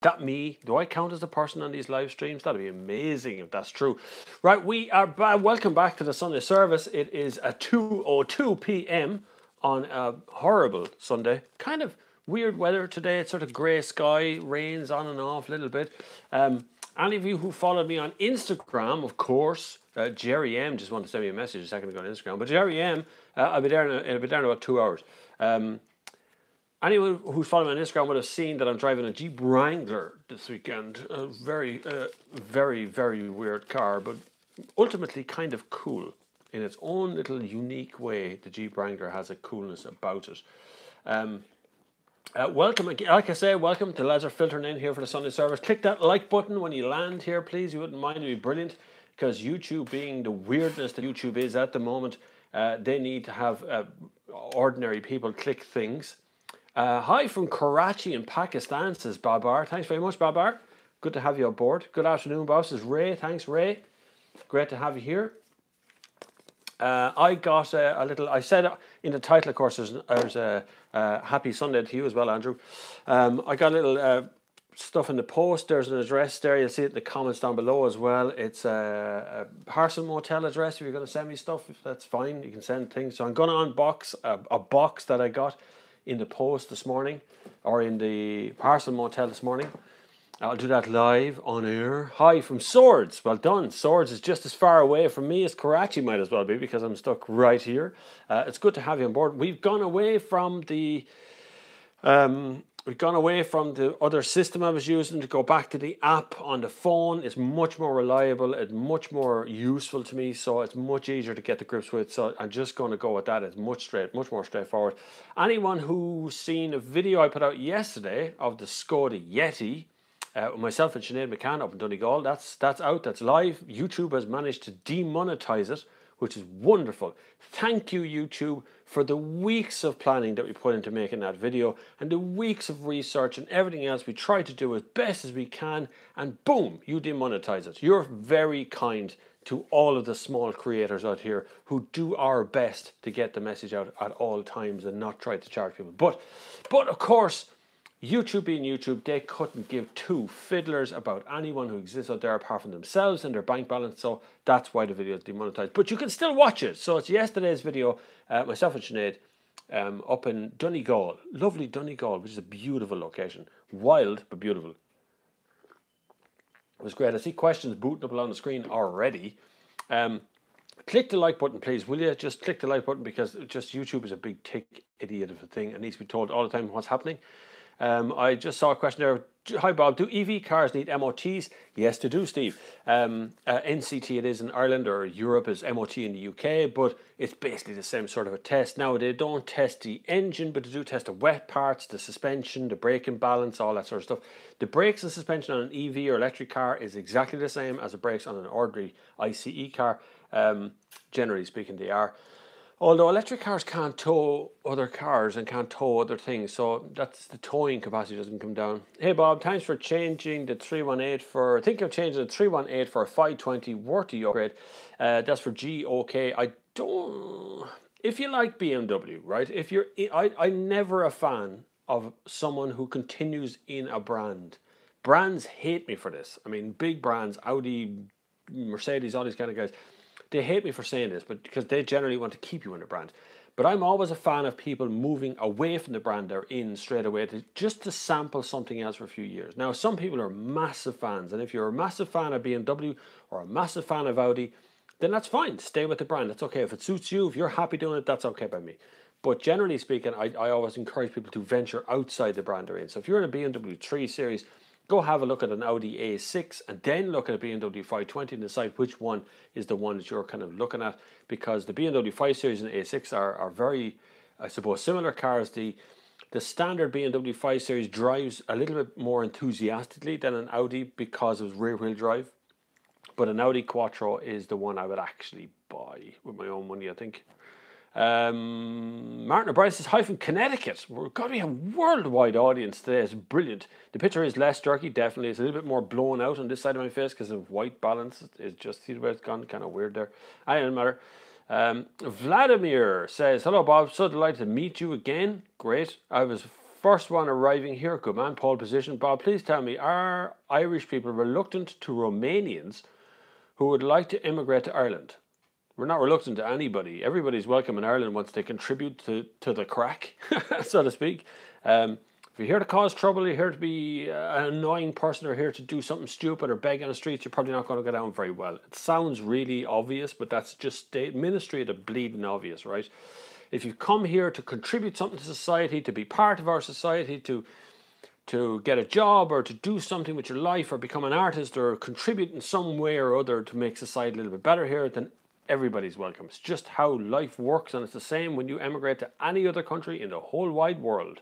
That me? Do I count as a person on these live streams? That'd be amazing if that's true. Right, we are welcome back to the Sunday service. It is at 2:02 p.m. on a horrible Sunday. Kind of weird weather today. It's sort of grey sky, rains on and off a little bit. Any of you who followed me on Instagram, of course, Jerry M just wanted to send me a message a second ago on Instagram. But Jerry M, I'll be there in about 2 hours. Anyone who's following me on Instagram would have seen that I'm driving a Jeep Wrangler this weekend. A very, very weird car, but ultimately kind of cool. In its own little unique way, the Jeep Wrangler has a coolness about it. Welcome, like I say, welcome. The lads are filtering in here for the Sunday service. Click that like button when you land here, please. You wouldn't mind, it'd be brilliant. Because YouTube, being the weirdness that YouTube is at the moment, they need to have ordinary people click things. Hi from Karachi in Pakistan, says Babar. Thanks very much, Babar. Good to have you on board. Good afternoon, boss. This is Ray. Thanks, Ray. Great to have you here. I got a little, I said in the title, of course, there's a happy Sunday to you as well, Andrew. I got a little stuff in the post. There's an address there. You'll see it in the comments down below as well. It's a Parcel Motel address. If you're going to send me stuff, that's fine. You can send things. So I'm going to unbox a box that I got in the post this morning, or in the Parcel Motel this morning. I'll do that live on air. Hi from Swords. Well done. Swords is just as far away from me as Karachi might as well be, because I'm stuck right here. It's good to have you on board. We've gone away from the other system I was using to go back to the app on the phone. It's much more reliable. It's much more useful to me, so it's much easier to get the grips with. So I'm just going to go with that. It's much more straightforward. Anyone who's seen a video I put out yesterday of the Skoda Yeti, myself and Sinead McCann up in Donegal, that's out, that's live. YouTube has managed to demonetize it, which is wonderful. Thank you, YouTube, for the weeks of planning that we put into making that video, and the weeks of research and everything else we try to do as best as we can, and boom, you demonetize it. You're very kind to all of the small creators out here who do our best to get the message out at all times and not try to charge people. But of course, YouTube being YouTube, they couldn't give two fiddlers about anyone who exists out there apart from themselves and their bank balance, so that's why the video is demonetized. But you can still watch it. So it's yesterday's video, myself and Sinead, up in Donegal, lovely Donegal, which is a beautiful location, wild but beautiful. It was great. I see questions booting up along the screen already. Click the like button, please, will you? Just click the like button, because just YouTube is a big tick idiot of a thing and needs to be told all the time what's happening. I just saw a question there. Hi, Bob. Do EV cars need MOTs? Yes, they do, Steve. NCT it is in Ireland, or Europe is MOT in the UK, but it's basically the same sort of a test. Now, they don't test the engine, but they do test the wet parts, the suspension, the braking balance, all that sort of stuff. The brakes and suspension on an EV or electric car is exactly the same as the brakes on an ordinary ICE car. Generally speaking, they are. Although electric cars can't tow other cars and can't tow other things, so that's the towing capacity doesn't come down. Hey Bob, thanks for changing the 318 for, I think I'm changing the 318 for a 520 Worthy upgrade. That's for G, okay. I don't, if you like BMW, right? If you're, I'm never a fan of someone who continues in a brand. Brands hate me for this. I mean, big brands, Audi, Mercedes, all these kind of guys, they hate me for saying this, but because they generally want to keep you in the brand. But I'm always a fan of people moving away from the brand they're in straight away just to sample something else for a few years. Now, some people are massive fans, and if you're a massive fan of BMW or a massive fan of Audi, then that's fine. Stay with the brand. That's okay. If it suits you, if you're happy doing it, that's okay by me. But generally speaking, I always encourage people to venture outside the brand they're in. So if you're in a BMW 3 Series, go have a look at an Audi A6 and then look at a BMW 520 and decide which one is the one that you're kind of looking at, because the BMW 5 Series and A6 are very, I suppose, similar cars. The standard BMW 5 Series drives a little bit more enthusiastically than an Audi because of rear-wheel drive, but an Audi Quattro is the one I would actually buy with my own money, I think. Martin O'Brien says, hi from Connecticut. We're going to be a worldwide audience today. It's brilliant. The picture is less jerky, definitely. It's a little bit more blown out on this side of my face because of white balance. It's just, see the way it's gone, kind of weird there. I don't matter. Vladimir says, hello Bob, so delighted to meet you again. Great. I was first one arriving here. Good man, pole position. Bob, please tell me, are Irish people reluctant to Romanians who would like to immigrate to Ireland? We're not reluctant to anybody. Everybody's welcome in Ireland once they contribute to the crack, so to speak. If you're here to cause trouble, you're here to be an annoying person, or here to do something stupid or beg on the streets, you're probably not going to go down very well. It sounds really obvious, but that's just the ministry of the bleeding obvious, right? If you come here to contribute something to society, to be part of our society, to get a job or to do something with your life or become an artist or contribute in some way or other to make society a little bit better here, then everybody's welcome. It's just how life works, and it's the same when you emigrate to any other country in the whole wide world.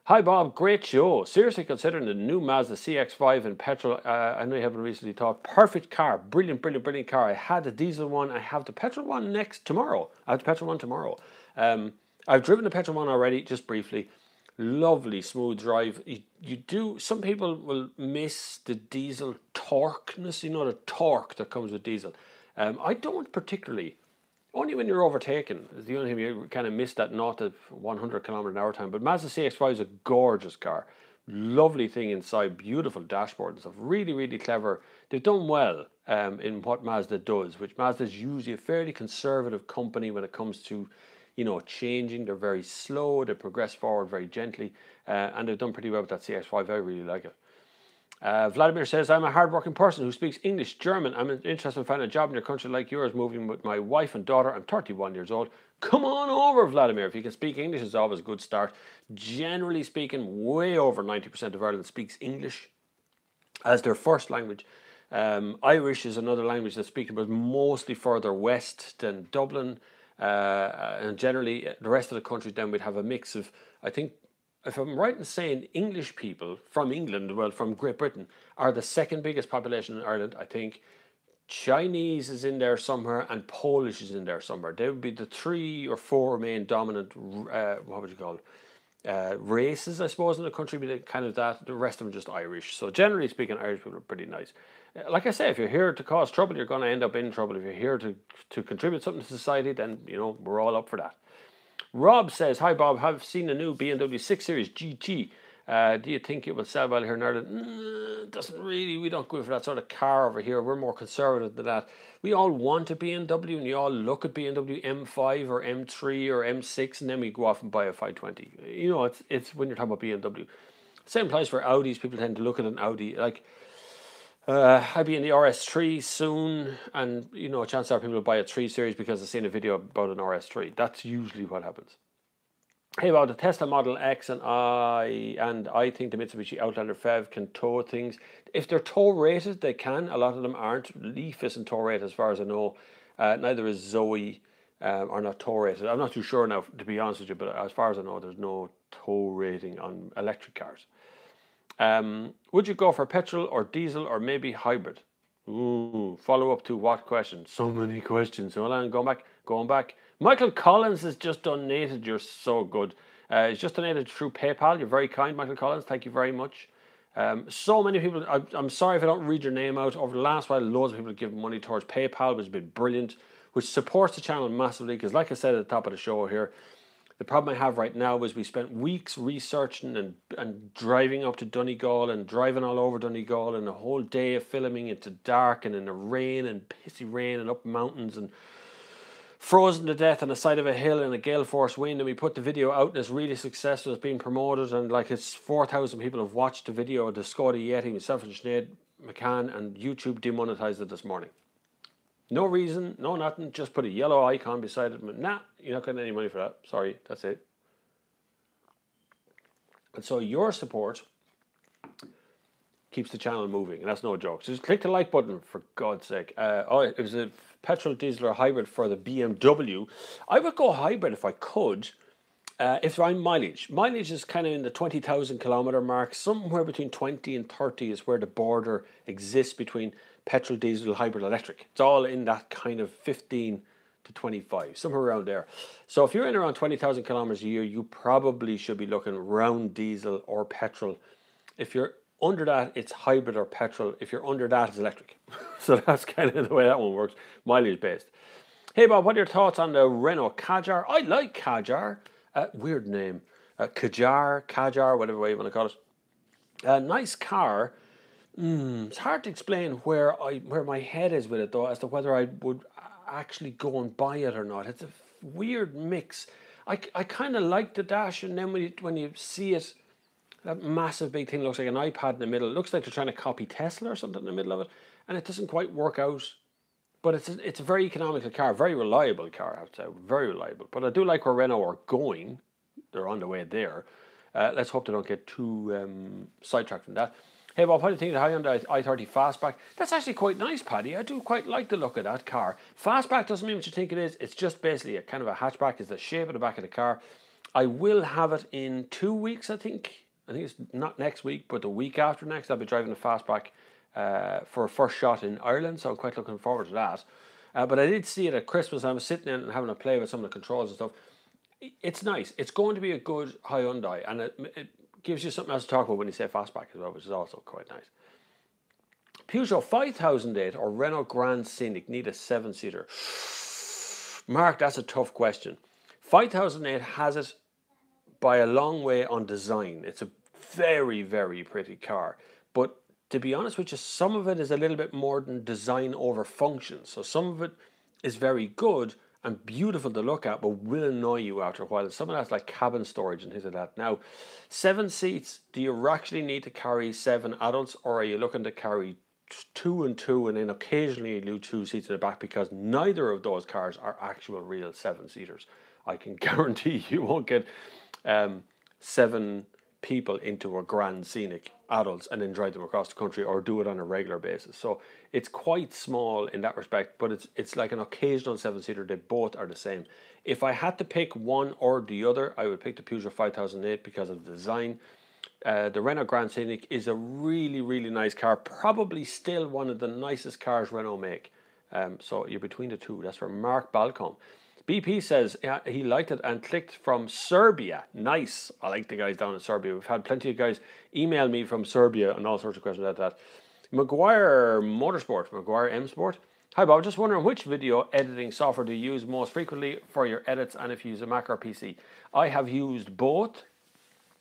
Hi Bob, great show. Seriously considering the new Mazda CX-5 in petrol. I know you haven't recently talked. Perfect car, brilliant car. I had the diesel one. I have the petrol one tomorrow. I have the petrol one tomorrow. I've driven the petrol one already, just briefly. Lovely, smooth drive. You do. Some people will miss the diesel torqueness. You know, the torque that comes with diesel. I don't particularly. Only when you're overtaken is the only time you kind of miss that 0 to 100 km/h time. But Mazda CX-5 is a gorgeous car. Lovely thing inside. Beautiful dashboard and stuff. Really, really clever. They've done well in what Mazda does, which Mazda is usually a fairly conservative company when it comes to, you know, changing. They're very slow. They progress forward very gently. And they've done pretty well with that CX-5. I really like it. Vladimir says, I'm a hardworking person who speaks English, German. I'm interested in finding a job in your country like yours, moving with my wife and daughter. I'm 31 years old. Come on over, Vladimir. If you can speak English, it's always a good start. Generally speaking, way over 90% of Ireland speaks English as their first language. Irish is another language that's spoken, but mostly further west than Dublin. And generally, the rest of the country, then we'd have a mix of, I think, if I'm right in saying, English people from England, well, from Great Britain, are the second biggest population in Ireland. I think Chinese is in there somewhere and Polish is in there somewhere. They would be the 3 or 4 main dominant, what would you call it, races, I suppose, in the country. But kind of that. The rest of them just Irish. So generally speaking, Irish people are pretty nice. Like I say, if you're here to cause trouble, you're going to end up in trouble. If you're here to contribute something to society, then, you know, we're all up for that. Rob says, hi Bob, have seen a new BMW 6 Series GT. Do you think it will sell well here in Ireland? Doesn't really. We don't go for that sort of car over here. We're more conservative than that. We all want a BMW, and you all look at BMW M5 or M3 or M6, and then we go off and buy a 520. You know, it's when you're talking about BMW. Same applies for Audis. People tend to look at an Audi like, I'll be in the RS3 soon, and you know, chances are people will buy a 3 Series because they've seen a video about an RS3. That's usually what happens. Hey, about the Tesla Model X and I think the Mitsubishi Outlander PHEV can tow things. If they're tow rated, they can. A lot of them aren't. Leaf isn't tow rated as far as I know. Neither is Zoe, are not tow rated. I'm not too sure now, to be honest with you, but as far as I know, there's no tow rating on electric cars. Would you go for petrol or diesel or maybe hybrid? Ooh, follow up to what question? So many questions. Hold on, going back. Michael Collins has just donated. You're so good. He's just donated through PayPal. You're very kind, Michael Collins. Thank you very much. So many people. I'm sorry if I don't read your name out. Over the last while, loads of people have given money towards PayPal, which has been brilliant, which supports the channel massively. Because, like I said at the top of the show here, the problem I have right now is we spent weeks researching and driving up to Donegal and driving all over Donegal and a whole day of filming into dark and in the rain and pissy rain and up mountains and frozen to death on the side of a hill in a gale force wind. And we put the video out and it's really successful. It's being promoted and like it's 4,000 people have watched the video of the Scotty Yeti, myself and Sinead McCann, and YouTube demonetized it this morning. No reason, no nothing, just put a yellow icon beside it. Nah, you're not getting any money for that. Sorry, that's it. And so your support keeps the channel moving, and that's no joke. So just click the like button, for God's sake. It was a petrol, diesel, or hybrid for the BMW. I would go hybrid if I could. If I'm mileage is kind of in the 20,000 kilometer mark. Somewhere between 20 and 30 is where the border exists between petrol, diesel, hybrid, electric. It's all in that kind of 15 to 25, somewhere around there. So if you're in around 20,000 kilometers a year, you probably should be looking around diesel or petrol. If you're under that, it's hybrid or petrol. If you're under that, it's electric. So that's kind of the way that one works, mileage based. Hey Bob, what are your thoughts on the Renault Kadjar? I like Kadjar. Weird name. Kajar, whatever way you want to call it. Nice car. It's hard to explain where my head is with it though, as to whether I would actually go and buy it or not. It's a weird mix. I kind of like the dash, and then when you see it, that massive big thing looks like an iPad in the middle. It looks like they're trying to copy Tesla or something in the middle of it, and it doesn't quite work out. But it's a very economical car, very reliable car, I have to say, very reliable. But I do like where Renault are going. They're on the way there. Let's hope they don't get too sidetracked from that. Hey Bob, how do you think of the Hyundai i30 Fastback? That's actually quite nice, Paddy. I do quite like the look of that car. Fastback doesn't mean what you think it is. It's just basically a kind of a hatchback. It's the shape of the back of the car. I will have it in 2 weeks, I think. I think it's not next week, but the week after next. I'll be driving the Fastback for a first shot in Ireland, so I'm quite looking forward to that. But I did see it at Christmas. I was sitting in and having a play with some of the controls and stuff. It's nice. It's going to be a good Hyundai, and it gives you something else to talk about when you say Fastback as well, which is also quite nice. Peugeot 5008 or Renault Grand Scenic need a 7-seater. Mark, that's a tough question. 5008 has it by a long way on design. It's a very, very pretty car. But to be honest with you, some of it is a little bit more than design over function. So some of it is very good and beautiful to look at, but will annoy you after a while. Some of that's like cabin storage and things like that. Now, 7 seats, do you actually need to carry 7 adults, or are you looking to carry 2 and 2 and then occasionally do 2 seats in the back? Because neither of those cars are actual real 7-seaters. I can guarantee you won't get 7 people into a Grand Scenic adults and then drive them across the country, or do it on a regular basis. So it's quite small in that respect, but it's like an occasional 7-seater. They both are the same. If I had to pick one or the other, I would pick the Peugeot 5008 because of the design. The Renault Grand Scenic is a really, really nice car, probably still one of the nicest cars Renault make. So you're between the two. That's from Mark Balcombe. BP says he liked it and clicked from Serbia. Nice. I like the guys down in Serbia. We've had plenty of guys email me from Serbia and all sorts of questions about that. Maguire Motorsport, Maguire M Sport. Hi Bob, just wondering which video editing software do you use most frequently for your edits, and if you use a Mac or PC. I have used both.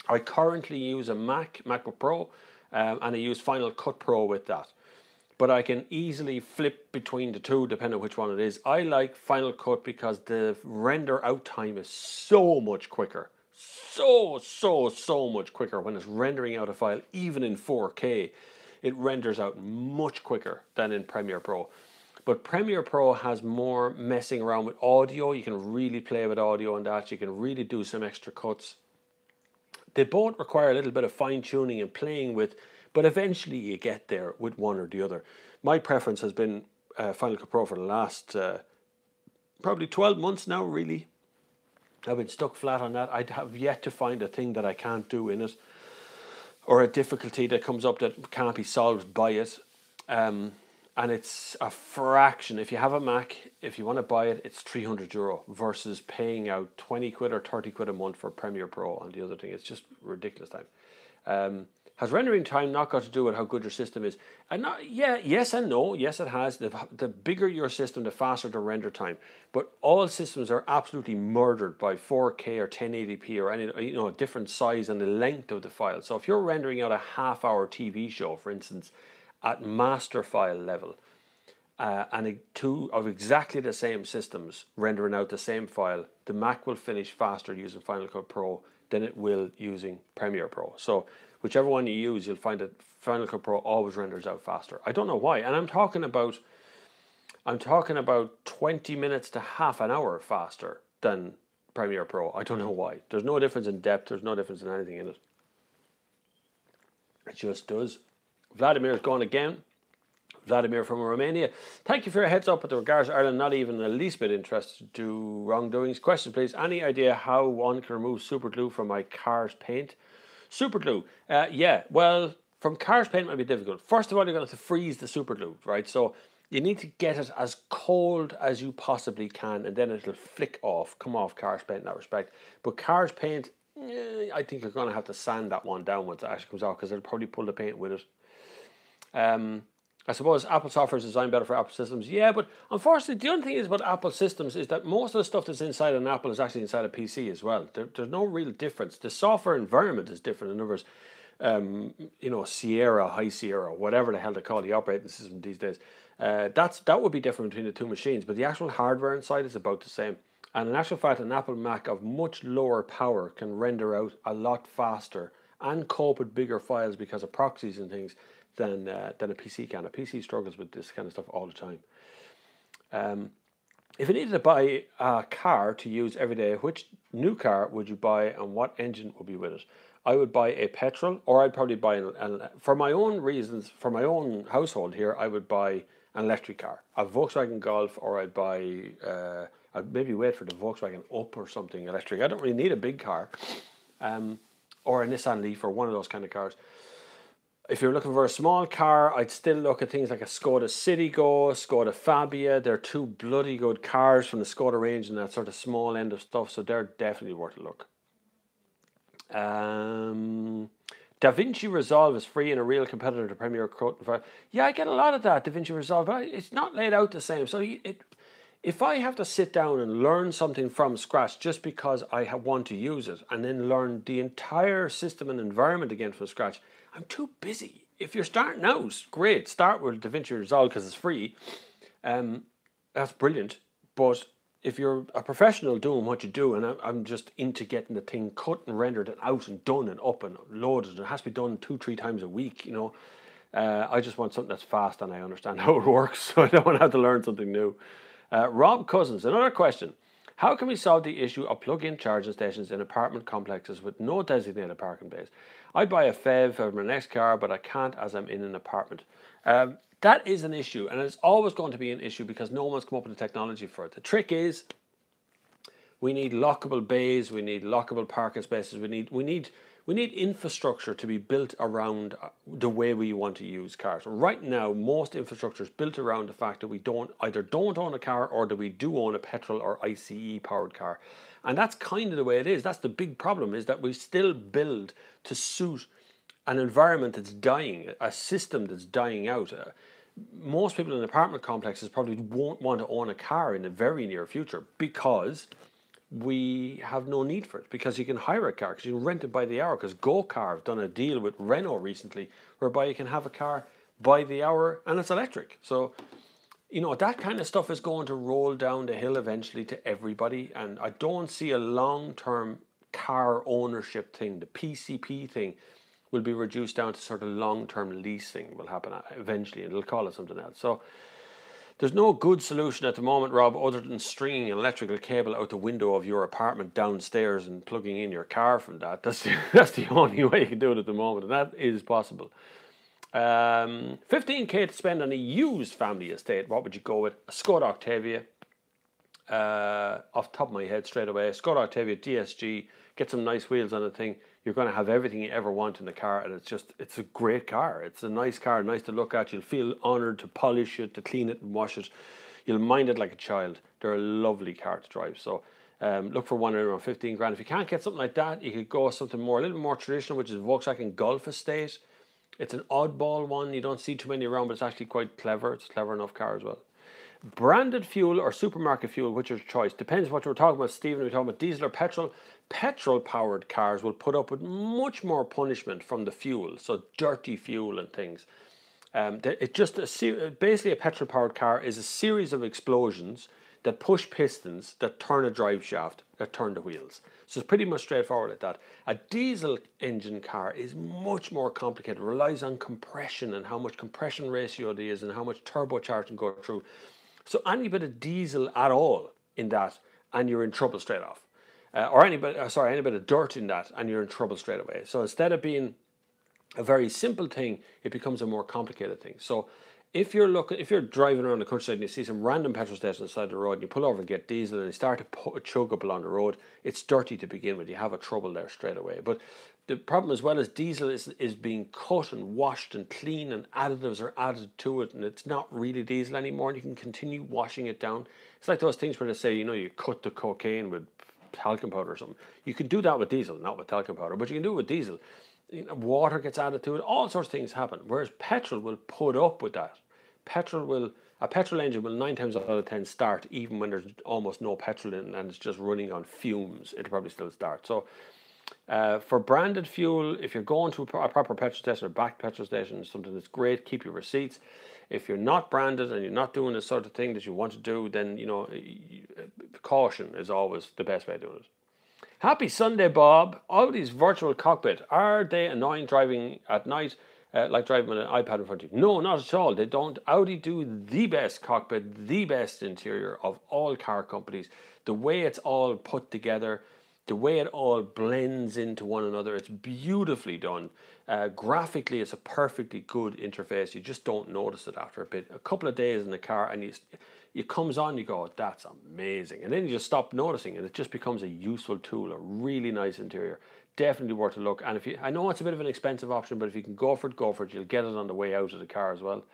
I currently use a MacBook Pro, and I use Final Cut Pro with that. But I can easily flip between the two depending on which one it is. I like Final Cut because the render out time is so much quicker. So much quicker when it's rendering out a file, even in 4K. It renders out much quicker than in Premiere Pro. But Premiere Pro has more messing around with audio. You can really play with audio on that. You can really do some extra cuts. They both require a little bit of fine tuning and playing with, but eventually you get there with one or the other. My preference has been Final Cut Pro for the last probably 12 months now, really. I've been stuck flat on that. I have yet to find a thing that I can't do in it, or a difficulty that comes up that can't be solved by it. And it's a fraction. If you have a Mac, if you want to buy it, it's €300 versus paying out 20 quid or 30 quid a month for Premiere Pro on the other thing. It's just ridiculous time. Has rendering time not got to do with how good your system is? Yes and no. Yes, it has. The bigger your system, the faster the render time. But all systems are absolutely murdered by 4K or 1080p or any different size and the length of the file. So if you're rendering out a half-hour TV show, for instance, at master file level, and two of exactly the same systems rendering out the same file, the Mac will finish faster using Final Cut Pro than it will using Premiere Pro. So whichever one you use, you'll find that Final Cut Pro always renders out faster. I don't know why. And I'm talking about 20 minutes to half an hour faster than Premiere Pro. I don't know why. There's no difference in depth. There's no difference in anything in it. It just does. Vladimir is gone again. Vladimir from Romania. Thank you for your heads up with regards to Ireland. Not even the least bit interested to do wrongdoings. Question, please. Any idea how one can remove super glue from my car's paint? Super glue. Yeah, well, from car's paint might be difficult. First of all, you're going to have to freeze the super glue, right? So you need to get it as cold as you possibly can, and then it'll flick off, come off car's paint in that respect. But car's paint, I think you're going to have to sand that one down once it actually comes out, because it'll probably pull the paint with it. I suppose Apple software is designed better for Apple systems. Yeah, but unfortunately, the only thing is about Apple systems is that most of the stuff that's inside an Apple is actually inside a PC as well. There's no real difference. The software environment is different. In other words, Sierra, High Sierra, whatever the hell they call the operating system these days. That would be different between the two machines, but the actual hardware inside is about the same. And in actual fact, an Apple Mac of much lower power can render out a lot faster and cope with bigger files because of proxies and things than a PC can. A PC struggles with this kind of stuff all the time. If you needed to buy a car to use every day, which new car would you buy and what engine would be with it? I would buy a petrol, or I'd probably buy for my own reasons, for my own household here, I would buy an electric car, a Volkswagen Golf, or I'd buy, I'd maybe wait for the Volkswagen Up or something electric. I don't really need a big car, or a Nissan Leaf or one of those kind of cars. If you're looking for a small car, I'd still look at things like a Skoda Citigo, Skoda Fabia. They're two bloody good cars from the Skoda range and that sort of small end of stuff, so they're definitely worth a look. DaVinci Resolve is free and a real competitor to Premiere Pro. Yeah, I get a lot of that, DaVinci Resolve, but it's not laid out the same. So if I have to sit down and learn something from scratch just because I want to use it and then learn the entire system and environment again from scratch, I'm too busy. If you're starting out, great. Start with DaVinci Resolve because it's free. That's brilliant. But if you're a professional doing what you do, and I'm just into getting the thing cut and rendered and out and done and up and loaded, it has to be done 2-3 times a week, I just want something that's fast and I understand how it works, so I don't want to have to learn something new. Rob Cousins, another question. How can we solve the issue of plug-in charging stations in apartment complexes with no designated parking bays? I'd buy a FEV for my next car, but I can't as I'm in an apartment. That is an issue, and it's always going to be an issue because no one's come up with the technology for it. The trick is we need lockable bays, we need lockable parking spaces, we need infrastructure to be built around the way we want to use cars. Right now, most infrastructure is built around the fact that we either don't own a car or that we do own a petrol or ICE powered car. And that's kind of the way it is. That's the big problem, is that we still build to suit an environment that's dying, a system that's dying out. Most people in apartment complexes probably won't want to own a car in the very near future because we have no need for it, because you can hire a car, because you can rent it by the hour, because GoCar have done a deal with Renault recently whereby you can have a car by the hour and it's electric. So, that kind of stuff is going to roll down the hill eventually to everybody, and I don't see a long-term car ownership thing. The PCP thing will be reduced down to sort of long-term leasing will happen eventually, and they'll call it something else. So there's no good solution at the moment, Rob, other than stringing an electrical cable out the window of your apartment downstairs and plugging in your car from that. That's the only way you can do it at the moment, and that is possible. 15k to spend on a used family estate. What would you go with? A Skoda Octavia. Off the top of my head straight away, Skoda Octavia DSG. Get some nice wheels on the thing. You're going to have everything you ever want in the car, and it's a great car. It's a nice car, nice to look at. You'll feel honoured to polish it, to clean it and wash it. You'll mind it like a child. They're a lovely car to drive. So look for one around 15 grand. If you can't get something like that, you could go something a little bit more traditional, which is Volkswagen Golf Estate. It's an oddball one. You don't see too many around, but it's actually quite clever. It's a clever enough car as well. Branded fuel or supermarket fuel, which is your choice? Depends what we're talking about, Stephen. Are we talking about diesel or petrol? Petrol-powered cars will put up with much more punishment from the fuel, so dirty fuel and things. Basically a petrol-powered car is a series of explosions that push pistons, that turn a drive shaft, that turn the wheels. So it's pretty much straightforward like that. A diesel engine car is much more complicated. It relies on compression and how much compression ratio there is and how much turbocharging go through. So any bit of diesel at all in that, and you're in trouble straight off. Any bit of dirt in that, and you're in trouble straight away. So instead of being a very simple thing, it becomes a more complicated thing. So if you're driving around the countryside and you see some random petrol station on the side of the road, and you pull over and get diesel, and you start to chug up along the road, it's dirty to begin with. You have a trouble there straight away. But the problem as well is diesel is being cut and washed and clean, and additives are added to it, and it's not really diesel anymore, and you can continue washing it down. It's like those things where they say, you cut the cocaine with talcum powder or something. You can do that with diesel, not with talcum powder, but you can do it with diesel. Water gets added to it, all sorts of things happen, whereas petrol will put up with that. A petrol engine will 9 times out of 10 start even when there's almost no petrol in and it's just running on fumes. It'll probably still start. So for branded fuel, if you're going to a proper petrol station or back petrol station, something that's great, keep your receipts. If you're not branded and you're not doing the sort of thing that you want to do, then caution is always the best way of doing it. Happy Sunday, Bob. Audi's virtual cockpit, are they annoying driving at night, like driving with an iPad in front of you? No, not at all. They don't. Audi do the best cockpit, the best interior of all car companies. The way it's all put together, the way it all blends into one another, it's beautifully done. Graphically, it's a perfectly good interface. You just don't notice it after a bit. A couple of days in the car, and it comes on, you go, that's amazing. And then you just stop noticing, and it just becomes a useful tool, a really nice interior. Definitely worth a look. And I know it's a bit of an expensive option, but if you can go for it, go for it. You'll get it on the way out of the car as well.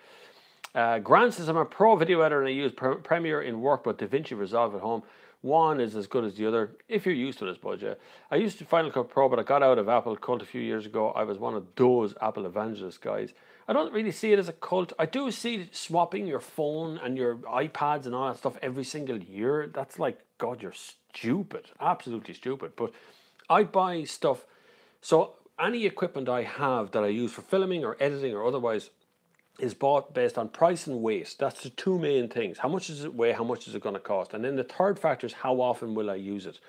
Grant says, I'm a pro video editor and I use Premiere in work, but DaVinci Resolve at home. One is as good as the other, if you're used to this budget. I used to Final Cut Pro, but I got out of Apple cult a few years ago. I was one of those Apple evangelist guys. I don't really see it as a cult. I do see swapping your phone and your iPads and all that stuff every single year. That's like, God, you're stupid. Absolutely stupid. But I buy stuff. So any equipment I have that I use for filming or editing or otherwise is bought based on price and weight. That's the two main things. How much does it weigh? How much is it going to cost? And then the third factor is how often will I use it?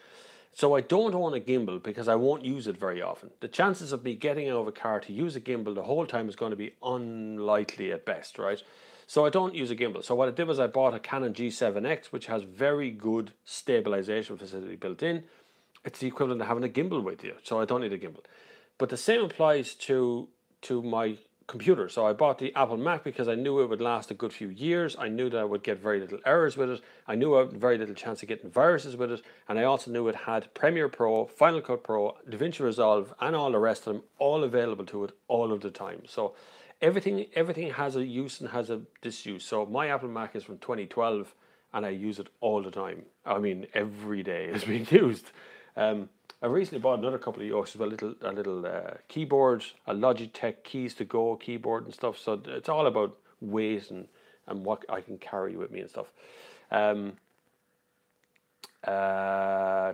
So I don't own a gimbal because I won't use it very often. The chances of me getting out of a car to use a gimbal the whole time is going to be unlikely at best, right? So I don't use a gimbal. So what I did was I bought a Canon G7X, which has very good stabilization facility built in. It's the equivalent of having a gimbal with you. So I don't need a gimbal. But the same applies to my computer. So I bought the Apple Mac because I knew it would last a good few years. I knew that I would get very little errors with it. I knew I had very little chance of getting viruses with it. And I also knew it had Premiere Pro, Final Cut Pro, DaVinci Resolve, and all the rest of them all available to it all of the time. So everything has a use and has a disuse. So my Apple Mac is from 2012 and I use it all the time. I mean, every day it's being used. I recently bought another couple of yokes, a little keyboard, a Logitech Keys to Go keyboard and stuff. So it's all about weight and what I can carry with me and stuff.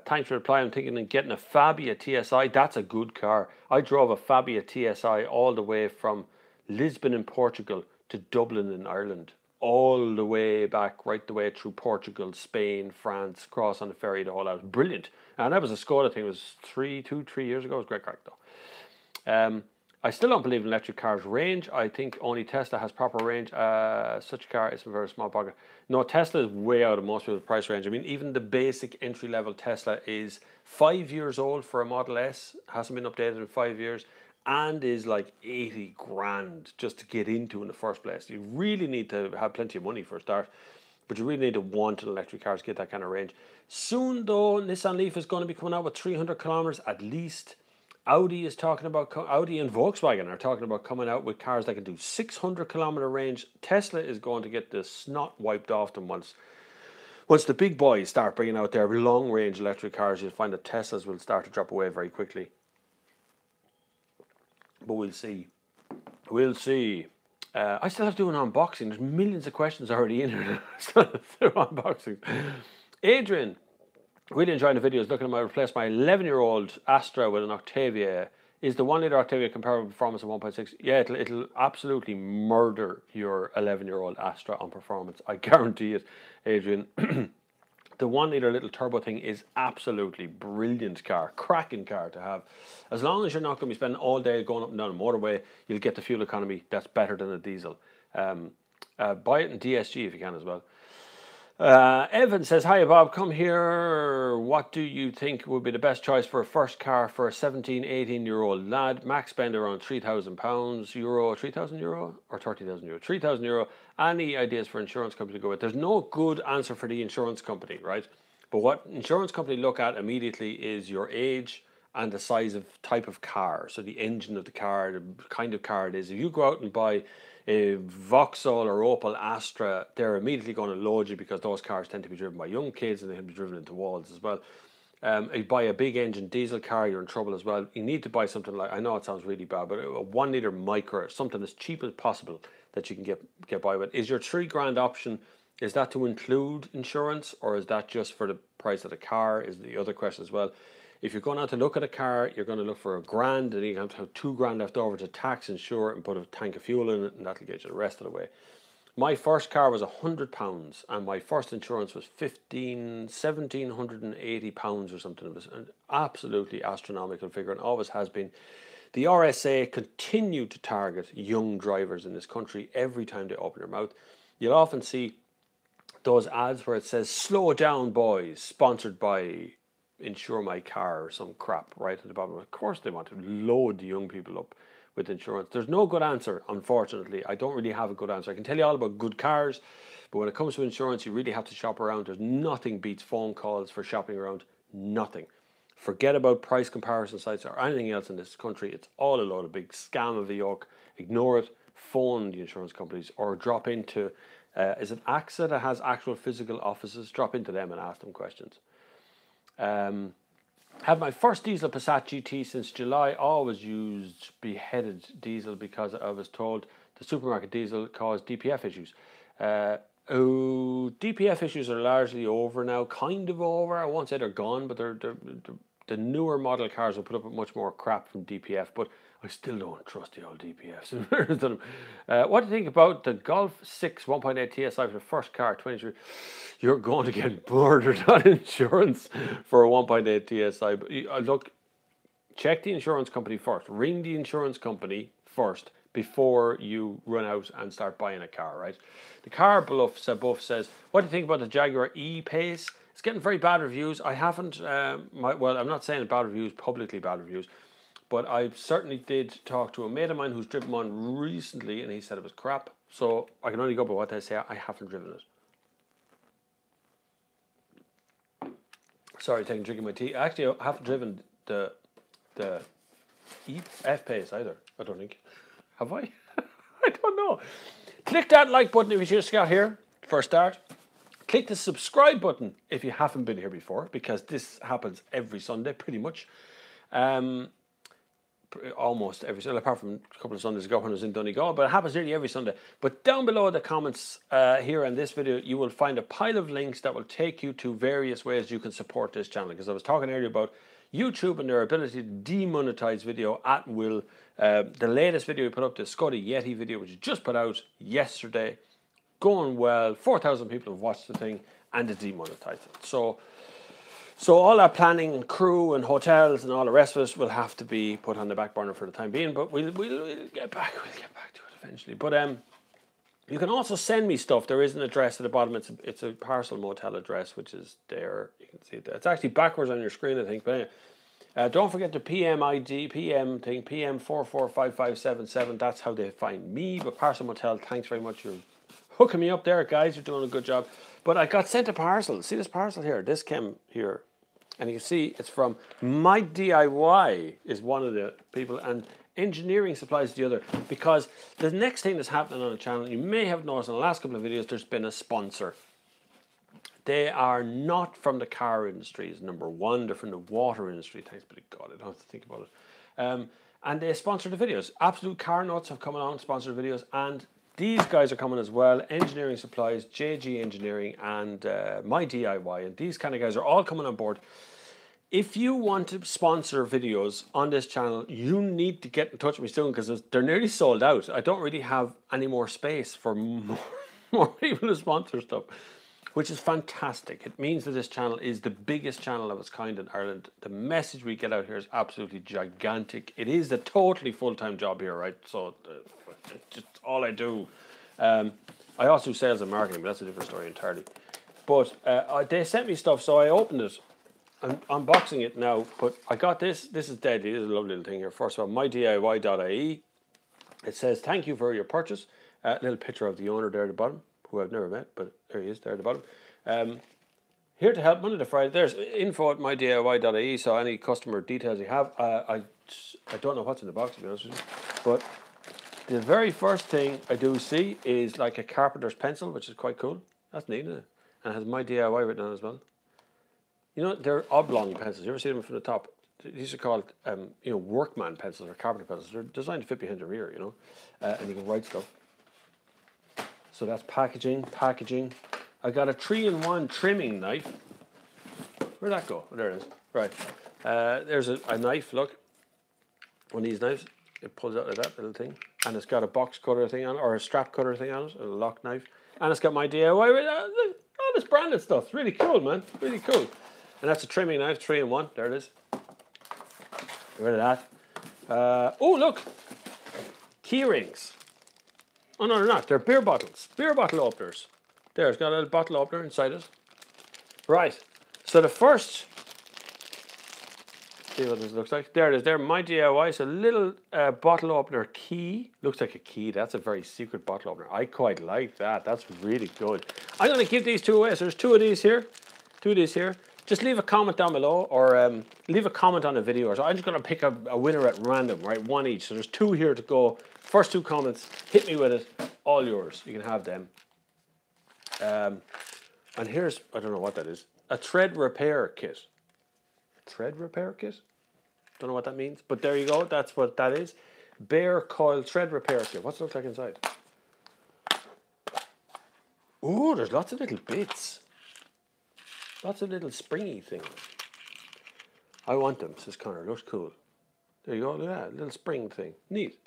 Thanks for replying. I'm thinking of getting a Fabia TSI. That's a good car. I drove a Fabia TSI all the way from Lisbon in Portugal to Dublin in Ireland. All the way back, right the way through Portugal, Spain, France, cross on the ferry, the whole lot. Brilliant. And that was a Skoda thing. It was 3 years ago. It was great crack though. I still don't believe in electric cars' range. I think only Tesla has proper range. Such a car is a very small pocket. No, Tesla is way out of most people's price range. I mean, even the basic entry-level Tesla is 5 years old for a Model S. Hasn't been updated in 5 years. And is like 80 grand just to get into in the first place. You really need to have plenty of money for a start, but you really need to want an electric car to get that kind of range. Soon though, Nissan Leaf is going to be coming out with 300 kilometers at least. Audi is talking about, Audi and Volkswagen are talking about coming out with cars that can do 600 kilometer range. Tesla is going to get the snot wiped off them once the big boys start bringing out their long range electric cars. You'll find that Teslas will start to drop away very quickly. But we'll see. We'll see. I still have to do an unboxing. There's millions of questions already in here. Unboxing. Adrian, really enjoying the videos. Looking at replace my 11-year-old Astra with an Octavia. Is the 1-liter Octavia comparable performance of 1.6? Yeah, it'll absolutely murder your 11-year-old Astra on performance. I guarantee it, Adrian. The 1-liter little turbo thing is absolutely brilliant car, cracking car to have. As long as you're not going to be spending all day going up and down a motorway, you'll get the fuel economy that's better than a diesel. Buy it in DSG if you can as well. Evan says, hi Bob, come here. What do you think would be the best choice for a first car for a 17, 18-year-old lad? Max spend around £3,000, euro, 3,000 euro or 30,000 euro? 3,000 euro. Any ideas for insurance company to go with? There's no good answer for the insurance company, right? But what insurance company look at immediately is your age and the size of type of car. So the engine of the car, the kind of car it is. If you go out and buy a Vauxhall or Opel Astra, they're immediately going to load you because those cars tend to be driven by young kids and they can be driven into walls as well. You buy a big engine diesel car, you're in trouble as well. You need to buy something like, I know it sounds really bad, but a 1 litre micro, something as cheap as possible that you can get by with. Is your £3,000 option, is that to include insurance, or is that just for the price of the car, is the other question as well. If you're going out to look at a car, you're going to look for £1,000, and you have to have £2,000 left over to tax, insure it, and put a tank of fuel in it, and that'll get you the rest of the way. My first car was £100, and my first insurance was £1,780 or something. It was an absolutely astronomical figure, and always has been. The RSA continue to target young drivers in this country every time they open their mouth. You'll often see those ads where it says, "Slow down, boys," sponsored by Insure My Car or some crap right at the bottom. Of course they want to load the young people up with insurance. There's no good answer, unfortunately. I don't really have a good answer. I can tell you all about good cars, but when it comes to insurance, you really have to shop around. There's nothing beats phone calls for shopping around. Nothing. Forget about price comparison sites or anything else in this country. It's all a load of big scam of the yoke. Ignore it. Phone the insurance companies, or drop into, is it AXA that has actual physical offices? Drop into them and ask them questions. Had my first diesel Passat GT since July. Always used beheaded diesel because I was told the supermarket diesel caused DPF issues. DPF issues are largely over now, kind of over. I won't say they're gone, but the newer model cars will put up with much more crap from DPF, but I still don't trust the old DPFs. What do you think about the Golf 6 1.8 TSI for the first car, 23? You're going to get murdered on insurance for a 1.8 TSI. But look, check the insurance company first. Ring the insurance company first before you run out and start buying a car, right? The Car Buff says, what do you think about the Jaguar E-Pace? It's getting very bad reviews. I haven't, well, I'm not saying bad reviews, publicly bad reviews, but I certainly did talk to a mate of mine who's driven one recently, and he said it was crap. So I can only go by what they say. I haven't driven it. Sorry, taking a drink of my tea. Actually, I haven't driven the F-Pace either, I don't think. Have I? I don't know. Click that like button if you just got here for a start. Click the subscribe button if you haven't been here before, because this happens every Sunday, pretty much. Almost every Sunday, apart from a couple of Sundays ago when I was in Donegal, but it happens nearly every Sunday. But down below the comments here in this video, you will find a pile of links that will take you to various ways you can support this channel, because I was talking earlier about YouTube and their ability to demonetize video at will. The latest video we put up, the Scotty Yeti video, which was just put out yesterday, going well. 4,000 people have watched the thing, and it demonetized it. So all our planning and crew and hotels and all the rest of us will have to be put on the back burner for the time being, but we'll get back to it eventually. But you can also send me stuff. There is an address at the bottom. It's a parcel motel address, which is there. You can see it there. It's actually backwards on your screen, I think. But anyway, don't forget the PM 445577. That's how they find me. But Parcel Motel, thanks very much. You're hooking me up there, guys. You're doing a good job. But I got sent a parcel. See this parcel here? This came here. And you can see it's from My DIY is one of the people, and Engineering Supplies the other. Because the next thing that's happening on the channel, you may have noticed in the last couple of videos, there's been a sponsor. They are not from the car industry, is number one. They're from the water industry. Thanks be to God, I don't have to think about it. And they sponsor the videos. Absolute Car Nuts have come along and sponsored the videos, and these guys are coming as well. Engineering Supplies, JG Engineering, and My DIY. And these kind of guys are all coming on board. If you want to sponsor videos on this channel, you need to get in touch with me soon, because they're nearly sold out. I don't really have any more space for more people to sponsor stuff, which is fantastic. It means that this channel is the biggest channel of its kind in Ireland. The message we get out here is absolutely gigantic. It is a totally full-time job here, right? So it's just all I do. I also do sales and marketing, but that's a different story entirely. But they sent me stuff, so I opened it. I'm unboxing it now, but I got this. This is deadly. This is a lovely little thing here. First of all, mydiy.ie. It says, thank you for your purchase. A little picture of the owner there at the bottom, who I've never met, but there he is there at the bottom. Here to help Monday to Friday. There's info@mydiy.ie, so any customer details you have. I don't know what's in the box, to be honest with you. But the very first thing I do see is like a carpenter's pencil, which is quite cool. That's neat, isn't it? And it has My DIY written on as well. You know, they're oblong pencils. You ever see them from the top? These are called, workman pencils or carpenter pencils. They're designed to fit behind your ear, and you can write stuff. So that's packaging. I got a 3-in-1 trimming knife. Where'd that go? Oh, there it is. Right. There's a knife, look. One of these knives. It pulls out like that little thing. And it's got a box cutter thing on it, or a strap cutter thing on it, a lock knife. And it's got my DIY with all this branded stuff. It's really cool, man. Really cool. And that's a trimming knife, 3-in-1. There it is. Get rid of that. Oh, look. Key rings. Oh, no, they're not. They're beer bottles. Beer bottle openers. There, it's got a little bottle opener inside it. Right. So the first... See what this looks like? There it is. There, my DIY. It's a little bottle opener key. Looks like a key. That's a very secret bottle opener. I quite like that. That's really good. I'm going to give these 2 away. So there's 2 of these here. 2 of these here. Just leave a comment down below, or leave a comment on the video. Or so I'm just going to pick a winner at random, right? 1 each. So there's 2 here to go. First 2 comments, hit me with it. All yours. You can have them. And here's, I don't know what that is. A thread repair kit. Thread repair kit? Don't know what that means. But there you go. That's what that is. Bare coil thread repair kit. What's it look like inside? Ooh, there's lots of little bits. Lots of little springy things. I want them, says Connor. Looks cool. There you go. Look at that. Little spring thing. Neat.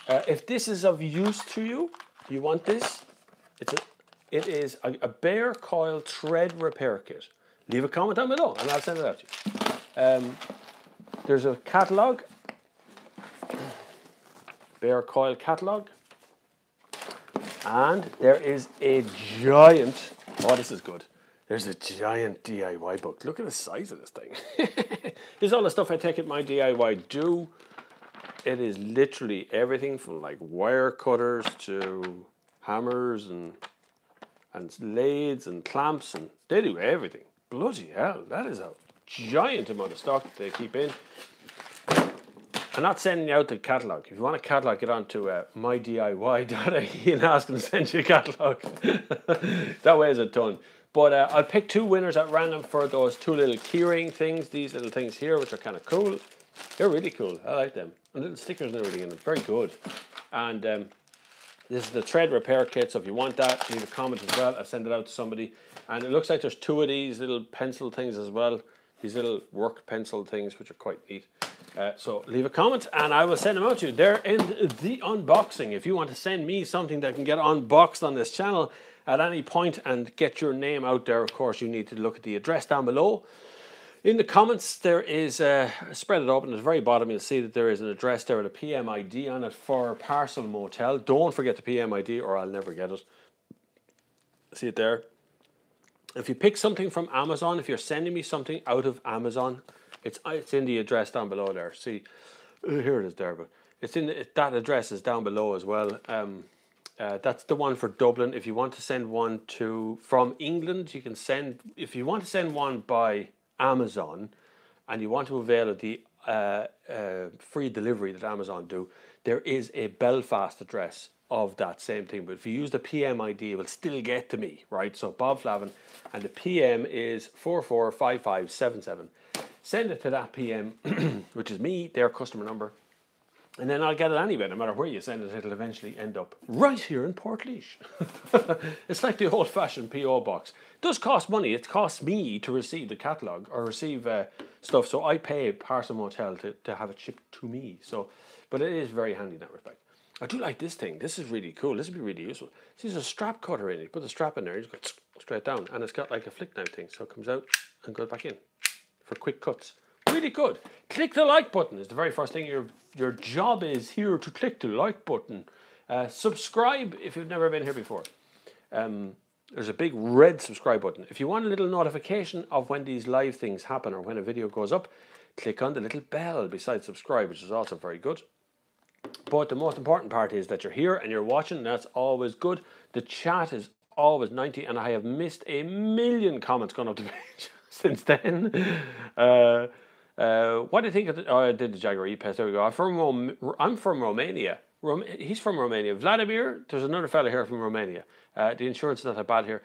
If this is of use to you, you want this. It is a bare coil thread repair kit. Leave a comment down below and I'll send it out to you. There's a catalogue. Bare coil catalogue. And there is a giant, oh, this is good. There's a giant DIY book. Look at the size of this thing. This is all the stuff I take at my DIY do. It is literally everything from like wire cutters to hammers and lathes and clamps, and they do everything. Bloody hell, that is a giant amount of stock they keep in. I'm not sending you out the catalogue. If you want a catalogue, get on to mydiy.ie and ask them to send you a catalogue. That weighs a ton. But I'll pick 2 winners at random for those 2 little keyring things. These little things here, which are kind of cool. They're really cool. I like them. And little stickers and everything in them. Very good. And this is the thread repair kit. So if you want that, leave a comment as well. I'll send it out to somebody. And it looks like there's 2 of these little pencil things as well. These little work pencil things, which are quite neat. So leave a comment and I will send them out to you. They're in the unboxing. If you want to send me something that can get unboxed on this channel at any point and get your name out there, of course, you need to look at the address down below. In the comments, there is, spread it open at the very bottom, you'll see that there is an address there with a PM ID on it for Parcel Motel. Don't forget the PM ID or I'll never get it. See it there? If you pick something from Amazon, if you're sending me something out of Amazon, it's in the address down below there. See, here it is there, but it's in that address is down below as well. That's the one for Dublin. If you want to send one from England, you can send. If you want to send one by Amazon, and you want to avail of the free delivery that Amazon do, there is a Belfast address of that same thing. But if you use the PM ID, it will still get to me, right? So Bob Flavin, and the PM is 445577. Send it to that PM, which is me, their customer number. And then I'll get it anyway. No matter where you send it, it'll eventually end up right here in Portlaoise. It's like the old-fashioned P.O. box. It does cost money. It costs me to receive the catalogue or receive stuff. So I pay Parcel Motel to have it shipped to me. So, but it is very handy in that respect. I do like this thing. This is really cool. This would be really useful. See, there's a strap cutter in it. Put the strap in there. You just go straight down. And it's got like a flick knife thing. So it comes out and goes back in for quick cuts. Really good. Click the like button is the very first thing. Your job is here to click the like button. Subscribe if you've never been here before. There's a big red subscribe button. If you want a little notification of when these live things happen or when a video goes up, click on the little bell beside subscribe, which is also very good. But the most important part is that you're here and you're watching. That's always good. The chat is always 90, and I have missed a million comments going up the page since then. What do you think of the, oh, I did the Jaguar E-Pass. There we go. I'm from Romania. He's from Romania. Vladimir, there's another fella here from Romania. The insurance is not that bad here.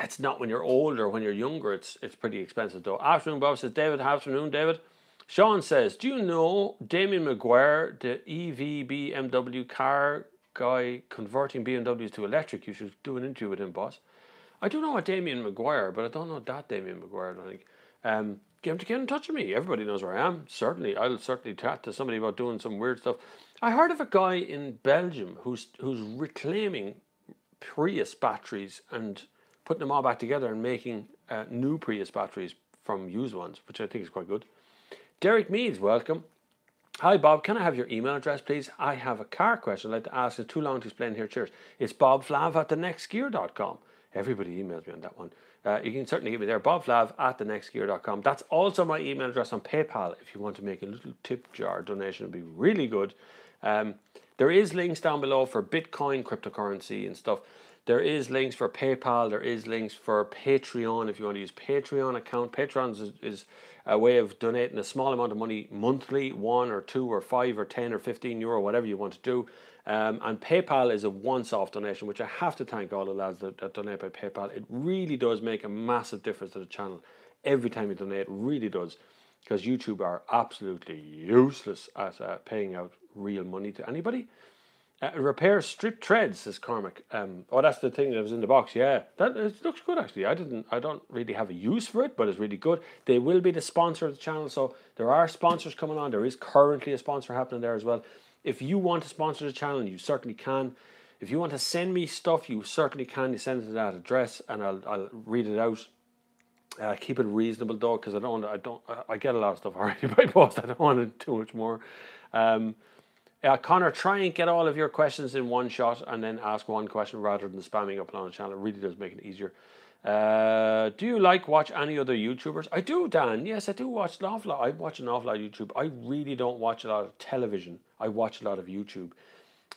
It's not when you're older. When you're younger, it's pretty expensive though. Afternoon Bob says, David. Afternoon, David. Sean says, do you know Damien Maguire, the EV BMW car guy converting BMWs to electric? You should do an interview with him, boss. I do know a Damien Maguire, but I don't know that Damien Maguire, I think. Get him to get in touch with me. Everybody knows where I am. Certainly, I'll certainly chat to somebody about doing some weird stuff. I heard of a guy in Belgium who's reclaiming Prius batteries and putting them all back together and making new Prius batteries from used ones, which I think is quite good. Derek Meads, welcome. Hi Bob, can I have your email address please? I have a car question I'd like to ask. It's too long to explain here. Cheers. It's bobflav@thenextgear.com. Everybody emails me on that one. You can certainly get me there, bobflav@thenextgear.com. That's also my email address on PayPal. If you want to make a little tip jar donation, it'd be really good. There is links down below for Bitcoin, cryptocurrency and stuff. There is links for PayPal. There is links for Patreon if you want to use Patreon account. Patreon is a way of donating a small amount of money monthly, 1 or 2 or 5 or 10 or 15 euro, whatever you want to do. And PayPal is a once-off donation, which I have to thank all the lads that donate by PayPal. It really does make a massive difference to the channel. Every time you donate, it really does. Because YouTube are absolutely useless at paying out real money to anybody. Repair strip treads, says Cormac. Oh, that's the thing that was in the box. Yeah, it looks good actually. I don't really have a use for it, but it's really good. They will be the sponsor of the channel, so there are sponsors coming on. There is currently a sponsor happening there as well. If you want to sponsor the channel, you certainly can. If you want to send me stuff, you certainly can. You send it to that address, and I'll read it out. Keep it reasonable though, because I get a lot of stuff already by post. I don't want to do much more. Connor, try and get all of your questions in one shot and then ask one question rather than spamming up on the channel. It really does make it easier. Do you watch any other YouTubers? I do, Dan. Yes, I do watch an awful lot. I watch an awful lot of YouTube. I really don't watch a lot of television. I watch a lot of YouTube.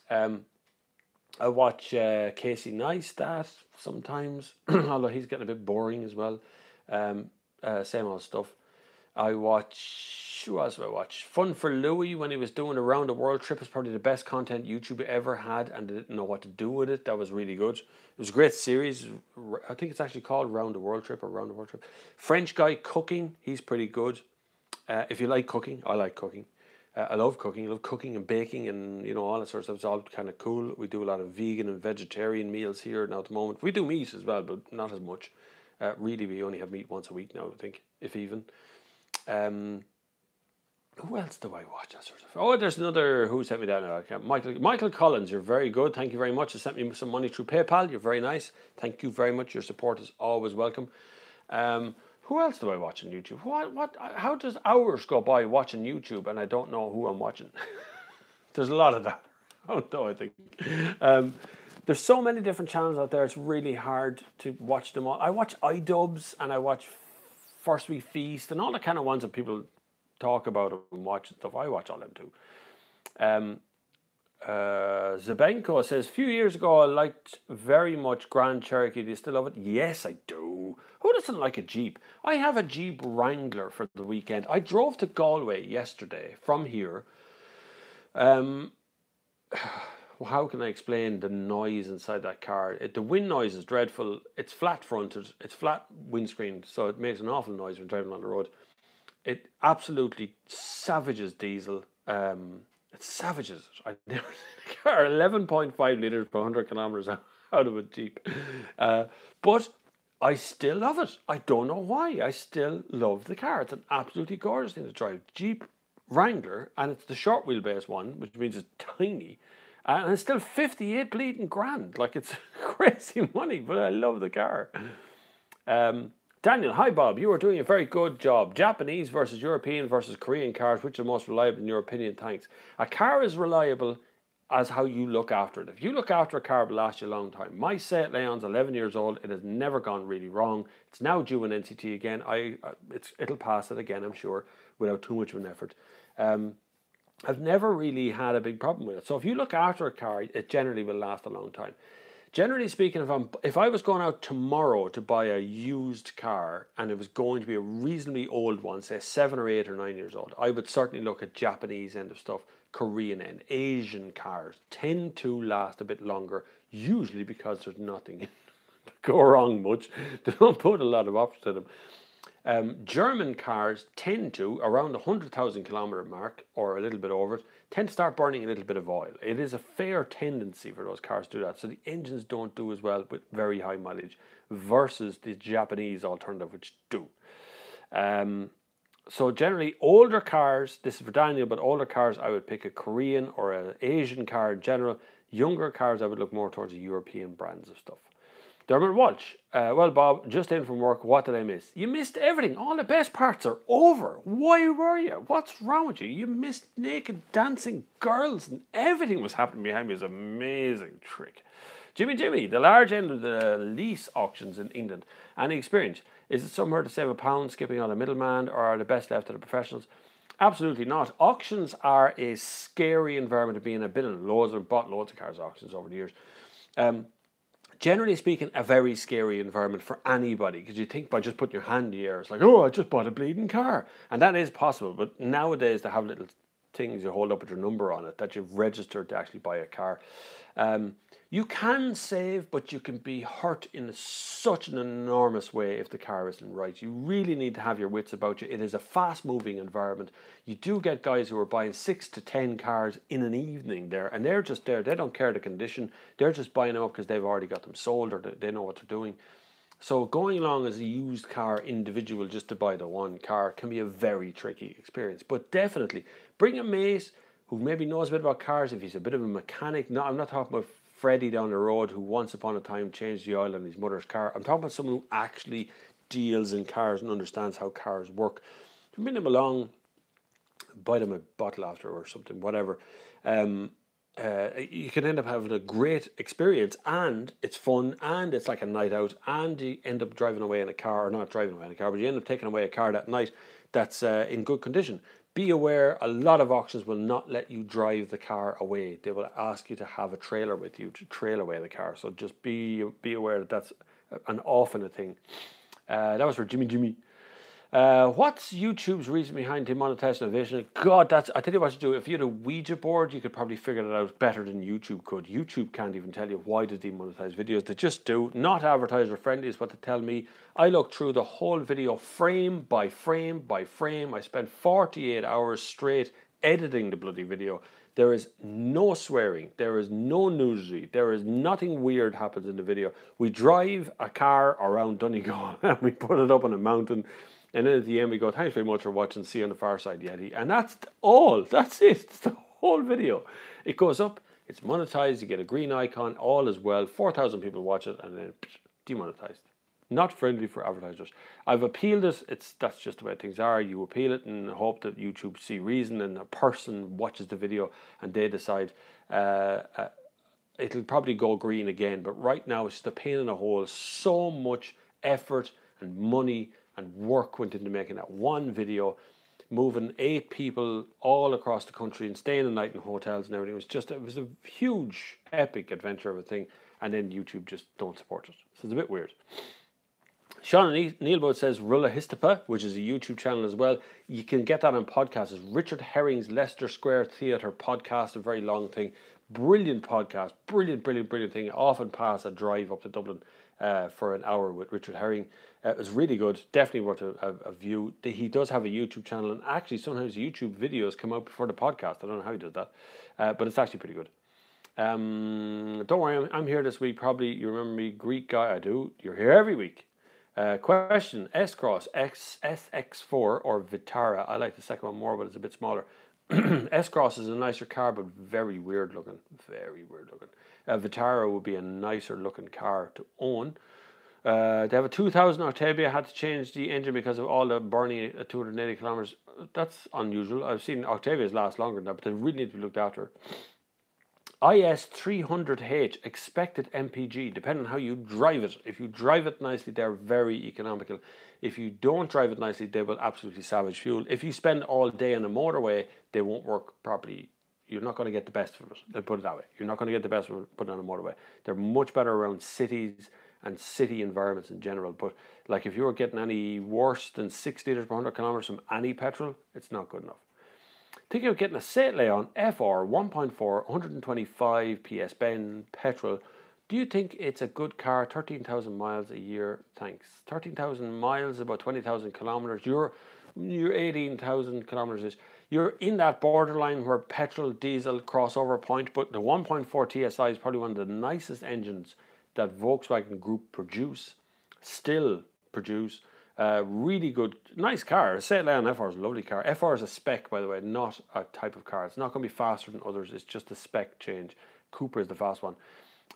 I watch Casey Neistat sometimes, although he's getting a bit boring as well. Same old stuff. I watch, who else do I watch? Fun for Louie when he was doing a round the world trip. Is probably the best content YouTube ever had, and they didn't know what to do with it. That was really good. It was a great series. I think it's actually called Round the World Trip or Round the World Trip. French guy cooking, he's pretty good. If you like cooking, I like cooking. I love cooking. I love cooking and baking and all that sort of stuff. It's all kind of cool. We do a lot of vegan and vegetarian meals here now at the moment. We do meat as well, but not as much. Really, we only have meat once a week now, I think, if even. Who else do I watch? That sort of. Oh, there's another who sent me that. Michael Collins, you're very good. Thank you very much. You sent me some money through PayPal. You're very nice. Thank you very much. Your support is always welcome. Who else do I watch on YouTube? What? How does hours go by watching YouTube and I don't know who I'm watching? There's a lot of that. Oh no, I think. There's so many different channels out there. It's really hard to watch them all. I watch iDubbbz and I watch First Week Feast and all the kind of ones that people talk about and watch and stuff. I watch all them too. Zabenko says, a few years ago I liked very much Grand Cherokee. Do you still love it? Yes, I do. Who doesn't like a Jeep? I have a Jeep Wrangler for the weekend. I drove to Galway yesterday from here. How can I explain the noise inside that car? The wind noise is dreadful. It's flat fronted. It's flat windscreen, so it makes an awful noise when driving on the road. It absolutely savages diesel. It savages it. I've never seen a car 11.5 litres per 100 kilometres out of a Jeep. But I still love it. I don't know why. I still love the car. It's an absolutely gorgeous thing to drive. Jeep Wrangler, and it's the short wheelbase one, which means it's tiny. And it's still 58 bleeding grand. Like, it's crazy money, but I love the car. Daniel, hi Bob. You are doing a very good job. Japanese versus European versus Korean cars, which are most reliable in your opinion? Thanks. A car is reliable as how you look after it. If you look after a car, it will last you a long time. My Seat Leon's 11 years old. It has never gone really wrong. It's now due an NCT again. It'll pass it again, I'm sure, without too much of an effort. I've never really had a big problem with it. So if you look after a car, it generally will last a long time. Generally speaking, if I was going out tomorrow to buy a used car and it was going to be a reasonably old one, say 7 or 8 or 9 years old, I would certainly look at Japanese end of stuff, Korean end. Asian cars tend to last a bit longer, usually because there's nothing go wrong much. They don't put a lot of options to them. German cars tend to, around the 100,000 kilometer mark or a little bit over it, tend to start burning a little bit of oil. It is a fair tendency for those cars to do that. So the engines don't do as well with very high mileage versus the Japanese alternative, which do. So generally, older cars, this is for Daniel, but older cars, I would pick a Korean or an Asian car in general. Younger cars, I would look more towards the European brands of stuff. Dermot Walsh, well, Bob, just in from work, what did I miss? You missed everything. All the best parts are over. Why were you? What's wrong with you? You missed naked dancing girls and everything was happening behind me. It was an amazing trick. Jimmy, the large end of the lease auctions in England. Any experience? Is it somewhere to save a pound skipping on a middleman, or are the best left to the professionals? Absolutely not. Auctions are a scary environment to be in. I've been in bought loads of cars auctions over the years. Generally speaking, a very scary environment for anybody, because you think by just putting your hand in the air, it's like, oh, I just bought a bleeding car. And that is possible. But nowadays, they have little things you hold up with your number on it that you've registered to actually buy a car. You can save, but you can be hurt in such an enormous way if the car isn't right. You really need to have your wits about you. It is a fast-moving environment. You do get guys who are buying 6 to 10 cars in an evening there, and they're just there. They don't care the condition. They're just buying them up because they've already got them sold, or they know what they're doing. So going along as a used car individual just to buy the one car can be a very tricky experience. But definitely, bring a mate who maybe knows a bit about cars, if he's a bit of a mechanic. No, I'm not talking about Freddie down the road who once upon a time changed the oil on his mother's car. I'm talking about someone who actually deals in cars and understands how cars work. Bring them along, buy them a bottle after or something, whatever. You can end up having a great experience, and it's fun, and it's like a night out, and you end up driving away in a car, or not driving away in a car, but you end up taking away a car that night that's in good condition. Be aware, a lot of auctions will not let you drive the car away. They will ask you to have a trailer with you to trail away the car. So just be aware that that's an often a thing. That was for Jimmy. What's YouTube's reason behind demonetization of vision? God, I tell you what to do. If you had a Ouija board, you could probably figure it out better than YouTube could. YouTube can't even tell you why to demonetize videos. They just do. Not advertiser friendly is what they tell me. I looked through the whole video frame by frame by frame. I spent 48 hours straight editing the bloody video. There is no swearing. There is no nudity. There is nothing weird happens in the video. We drive a car around Donegal and we put it up on a mountain. And then at the end we go, thanks very much for watching, see you on the far side, Yeti. And that's all. That's it. It's the whole video. It goes up, it's monetized, you get a green icon, all is well. 4,000 people watch it and then demonetized. Not friendly for advertisers. I've appealed it. That's just the way things are. You appeal it and hope that YouTube see reason and a person watches the video and they decide. It'll probably go green again. But right now it's just a pain in the hole. So much effort and money and work went into making that one video, moving 8 people all across the country and staying the night in hotels and everything. It was a huge, epic adventure of a thing, and then YouTube just don't support it. So it's a bit weird. Sean Neilboat says Rulla Histapa, which is a YouTube channel as well. You can get that on podcasts. It's Richard Herring's Leicester Square Theatre podcast, a very long thing. Brilliant podcast, brilliant thing. I often pass a drive up to Dublin for an hour with Richard Herring. It was really good, definitely worth a view. He does have a YouTube channel, and actually sometimes YouTube videos come out before the podcast. I don't know how he does that, but it's actually pretty good. Don't worry, I'm here this week. Probably you remember me, Greek guy. I do. You're here every week. Question: S-Cross SX4 or Vitara? I like the second one more, but it's a bit smaller. S-Cross is a nicer car, but very weird looking. Vitara would be a nicer looking car to own. They have a 2000 Octavia, had to change the engine because of all the burning at 280 kilometers. That's unusual. I've seen Octavias last longer than that, but they really need to be looked after. IS300H, expected MPG, depending on how you drive it. If you drive it nicely, they're very economical. If you don't drive it nicely, they will absolutely savage fuel. If you spend all day on a motorway, they won't work properly. You're not going to get the best of it. Let's put it that way. You're not going to get the best of it put on a motorway. They're much better around cities and city environments in general. But like if you were getting any worse than 6 litres per 100 kilometers from any petrol, it's not good enough. Thinking of getting a Seat Leon FR 1.4 125 PS Ben petrol Do you think it's a good car? 13,000 miles a year. Thanks. 13,000 miles, about 20,000 kilometers. You're 18,000 kilometers. You're in that borderline where petrol, diesel crossover point, but the 1.4 TSI is probably one of the nicest engines that Volkswagen Group still produce. Really good, nice car. Seat Leon FR is a lovely car. FR is a spec, by the way, not a type of car. It's not going to be faster than others. It's just a spec change. Cooper is the fast one.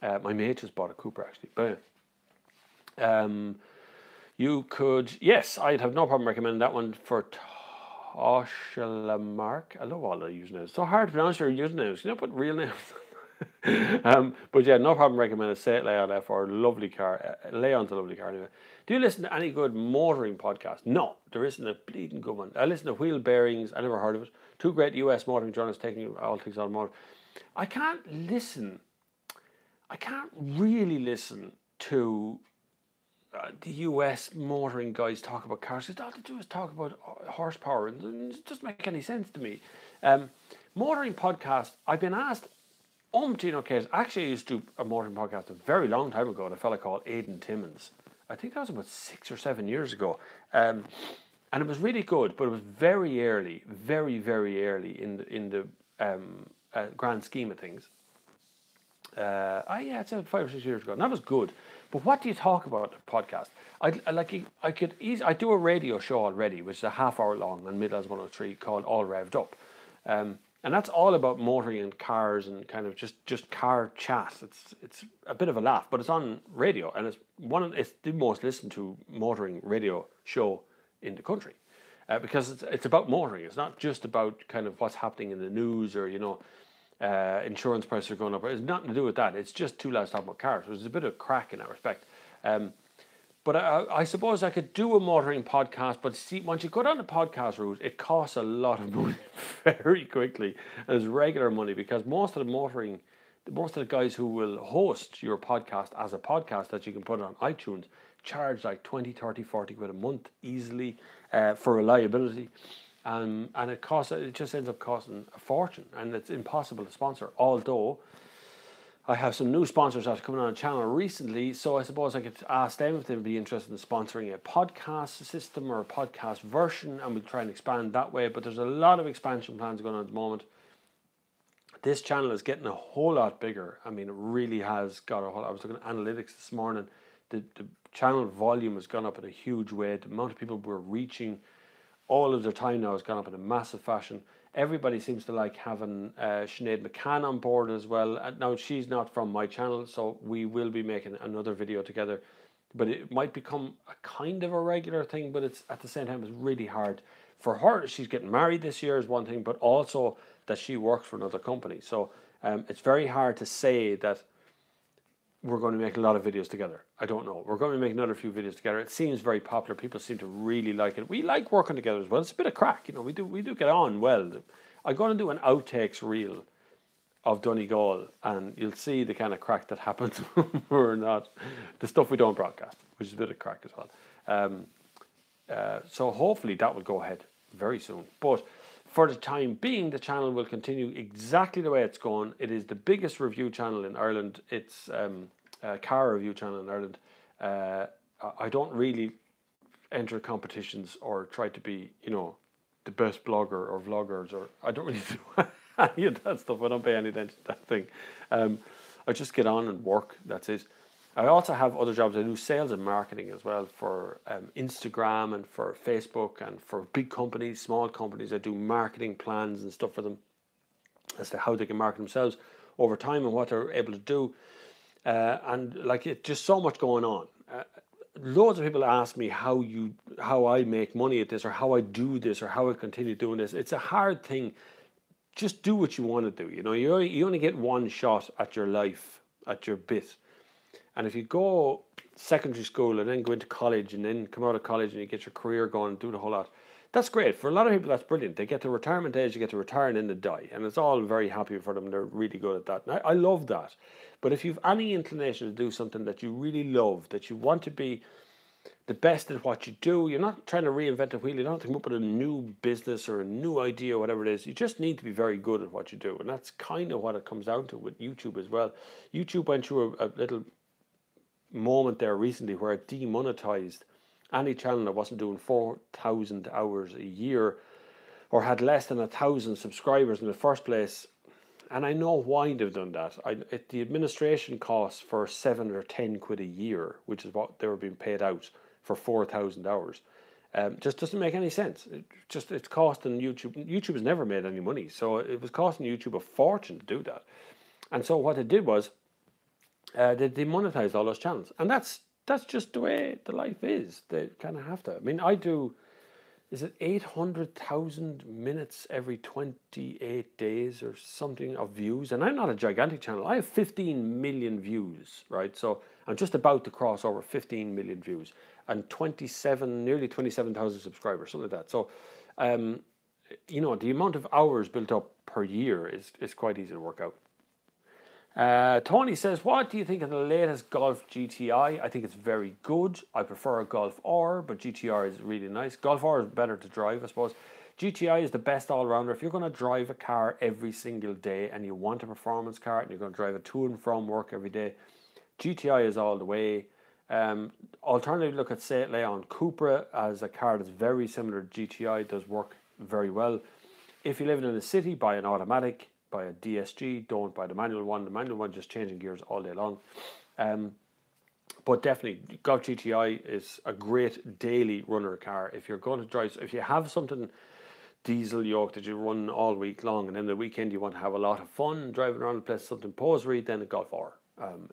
My mate just bought a Cooper, actually. But you could, yes, I'd have no problem recommending that one for Mark. I love all the usernames. It's so hard to pronounce your usernames. You know, put real names. But yeah, no problem recommending Seat Leon FR. Lovely car. Leon's a lovely car anyway. Do you listen to any good motoring podcasts? No, there isn't a bleeding good one. I listen to Wheel Bearings. I never heard of it. Two great US motoring journalists taking all things on motor. I can't really listen to the US motoring guys talk about cars. All they do is talk about horsepower, and it doesn't make any sense to me. Motoring podcast, I've been asked umpteen occasions. Actually, I used to do a motoring podcast a very long time ago with a fella called Aidan Timmins. I think that was about 6 or 7 years ago. And it was really good, but it was very early, very, very early in the grand scheme of things. It's about 5 or 6 years ago, and that was good. But what do you talk about in a podcast? I do a radio show already, which is a half hour long on Midlands 103 called All Revved Up, and that's all about motoring and cars and kind of just car chat. It's a bit of a laugh, but it's on radio, and it's the most listened to motoring radio show in the country, because it's about motoring. It's not just about kind of what's happening in the news or insurance prices are going up. It's nothing to do with that. It's just two lads talking about cars. There's a bit of crack in that respect. But I suppose I could do a motoring podcast, but see, once you go down the podcast route, it costs a lot of money very quickly. And it's regular money, because most of the guys who will host your podcast as a podcast that you can put on iTunes charge like 20, 30, 40 quid a month easily for reliability. And it just ends up costing a fortune, and it's impossible to sponsor. Although I have some new sponsors that are coming on the channel recently, so I suppose I could ask them if they'd be interested in sponsoring a podcast system or a podcast version, and we'll try and expand that way. But there's a lot of expansion plans going on at the moment. This channel is getting a whole lot bigger. I mean, it really has got a whole. I was looking at analytics this morning. The channel volume has gone up in a huge way. The amount of people we're reaching, all of their time now has gone up in a massive fashion. Everybody seems to like having Sinead McCann on board as well. Now, she's not from my channel, so we will be making another video together. But it might become a kind of a regular thing, but it's at the same time, it's really hard for her. She's getting married this year is one thing, but also that she works for another company. So it's very hard to say that we're going to make a lot of videos together. I don't know. We're going to make another few videos together. It seems very popular. People seem to really like it. We like working together as well. It's a bit of crack, we do get on well. I'm going to do an outtakes reel of Donegal, and you'll see the kind of crack that happens when we're not, the stuff we don't broadcast, which is a bit of crack as well. So hopefully that will go ahead very soon. But for the time being, the channel will continue exactly the way it's going. It is the biggest review channel in Ireland. It's a car review channel in Ireland. I don't really enter competitions or try to be, the best blogger or vloggers, or I don't really do any of that stuff. I don't pay any attention to that thing. I just get on and work. That's it. I also have other jobs. I do sales and marketing as well for Instagram and for Facebook and for big companies, small companies. I do marketing plans and stuff for them as to how they can market themselves over time and what they're able to do. And like, it's just so much going on. Loads of people ask me how I make money at this, or how I do this, or how I continue doing this. It's a hard thing. Just do what you want to do. You only get one shot at your life, at your bit. And if you go secondary school and then go into college and then come out of college and you get your career going and do the whole lot, that's great. For a lot of people, that's brilliant. They get to retirement age, they get to retire and then they die. And it's all very happy for them. They're really good at that. And I love that. But if you've any inclination to do something that you really love, that you want to be the best at what you do. You're not trying to reinvent the wheel. You don't have to come up with a new business or a new idea, or whatever it is. You just need to be very good at what you do. And that's kind of what it comes down to with YouTube as well. YouTube went through a little moment there recently where it demonetized any channel that wasn't doing 4,000 hours a year or had less than 1,000 subscribers in the first place. And I know why they've done that. The administration costs for 7 or 10 quid a year, which is what they were being paid out for 4,000 hours, just doesn't make any sense. It's costing YouTube. YouTube has never made any money, so it was costing YouTube a fortune to do that. And so what they did was they demonetized all those channels, and that's just the way the life is. They kind of have to. I mean, I do. Is it 800,000 minutes every 28 days or something of views? And I'm not a gigantic channel. I have 15 million views, right? So I'm just about to cross over 15 million views and nearly 27,000 subscribers, something like that. So, you know, the amount of hours built up per year is quite easy to work out. Tony says, what do you think of the latest Golf GTI? I think it's very good. I prefer a Golf R, but GTR is really nice. Golf R is better to drive, I suppose. GTI is the best all-rounder. If you're going to drive a car every single day and you want a performance car and you're going to drive it to and from work every day, GTI is all the way. Alternatively, look at Seat Leon Cupra as a car that's very similar to GTI. It does work very well. If you live in a city, buy an automatic. Buy a DSG, don't buy the manual one. The manual one just changing gears all day long. But definitely, Golf GTI is a great daily runner car. If you're going to drive, if you have something diesel yoke that you run all week long, and then the weekend you want to have a lot of fun driving around the place, something posery, then a Golf R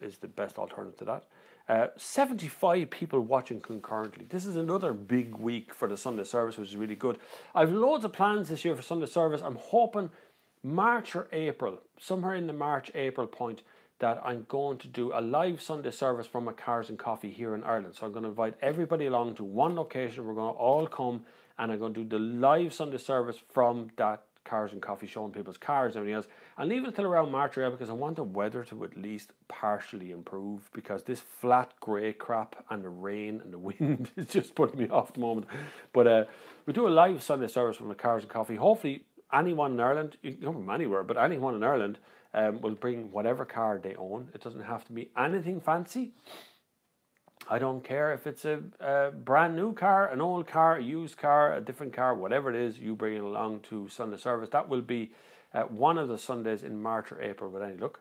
is the best alternative to that. 75 people watching concurrently. This is another big week for the Sunday service, which is really good. I've loads of plans this year for Sunday service. I'm hoping March or April, somewhere in the March-April point, that I'm going to do a live Sunday service from a Cars and Coffee here in Ireland. So I'm going to invite everybody along to one location. We're going to all come, and I'm going to do the live Sunday service from that Cars and Coffee, showing people's cars and everything else. And leave it until around March or April, because I want the weather to at least partially improve, because this flat grey crap and the rain and the wind is just putting me off at the moment. But we do a live Sunday service from the Cars and Coffee. Hopefully, anyone in Ireland, you can come from anywhere, but anyone in Ireland will bring whatever car they own. It doesn't have to be anything fancy. I don't care if it's a brand new car, an old car, a used car, a different car, whatever it is, you bring it along to Sunday service. That will be one of the Sundays in March or April with any luck.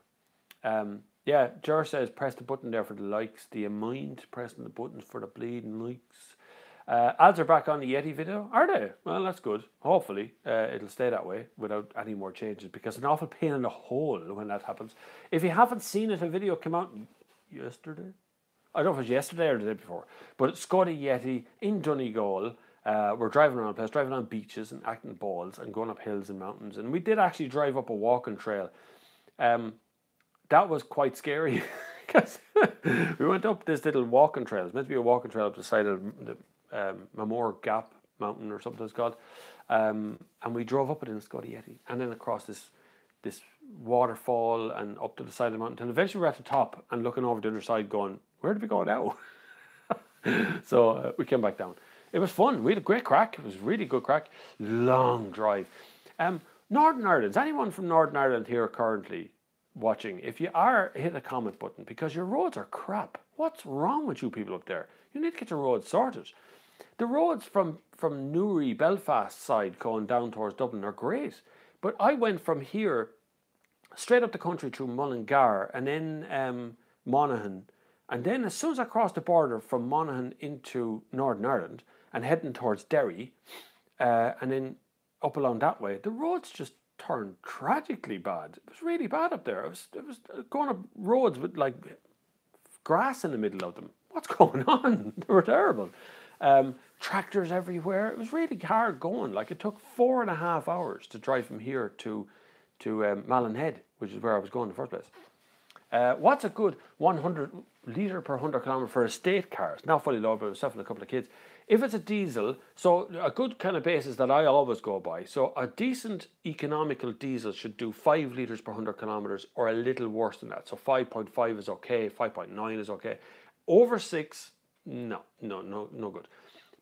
Yeah, Ger says, press the button there for the likes. Do you mind pressing the buttons for the bleeding likes? Ads are back on the Yeti video. Are they? Well, that's good. Hopefully, it'll stay that way without any more changes, because it's an awful pain in the hole when that happens. If you haven't seen it, a video came out yesterday. I don't know if it was yesterday or the day before, but it's Scotty Yeti in Donegal. We're driving around the place, driving on beaches and acting balls and going up hills and mountains. And we did actually drive up a walking trail. That was quite scary because we went up this little walking trail. It's meant to be a walking trail up the side of the Mamore Gap Mountain or something it's called, and we drove up it in a Scotty Yeti, and then across this waterfall and up to the side of the mountain until eventually we're at the top and looking over the other side going, where did we go now? So we came back down. It was fun. We had a great crack. It was really good crack. Long drive. Northern Ireland. Is anyone from Northern Ireland here currently watching? If you are, hit a comment button, because your roads are crap. What's wrong with you people up there? You need to get your roads sorted. The roads from Newry, Belfast side going down towards Dublin are great. But I went from here straight up the country through Mullingar and then Monaghan. And then as soon as I crossed the border from Monaghan into Northern Ireland and heading towards Derry, and then up along that way, the roads just turned tragically bad. It was really bad up there. It was going up roads with like grass in the middle of them. What's going on? They were terrible. Tractors everywhere. It was really hard going. Like, it took 4.5 hours to drive from here to Malin, which is where I was going in the first place. What's a good 100 litre per 100 kilometre for a state car? It's not fully loaded by myself and a couple of kids. If it's a diesel, so a good kind of basis that I always go by. So a decent economical diesel should do 5 litres per 100 kilometres or a little worse than that. So 5.5 is okay, 5.9 is okay. Over 6 No good.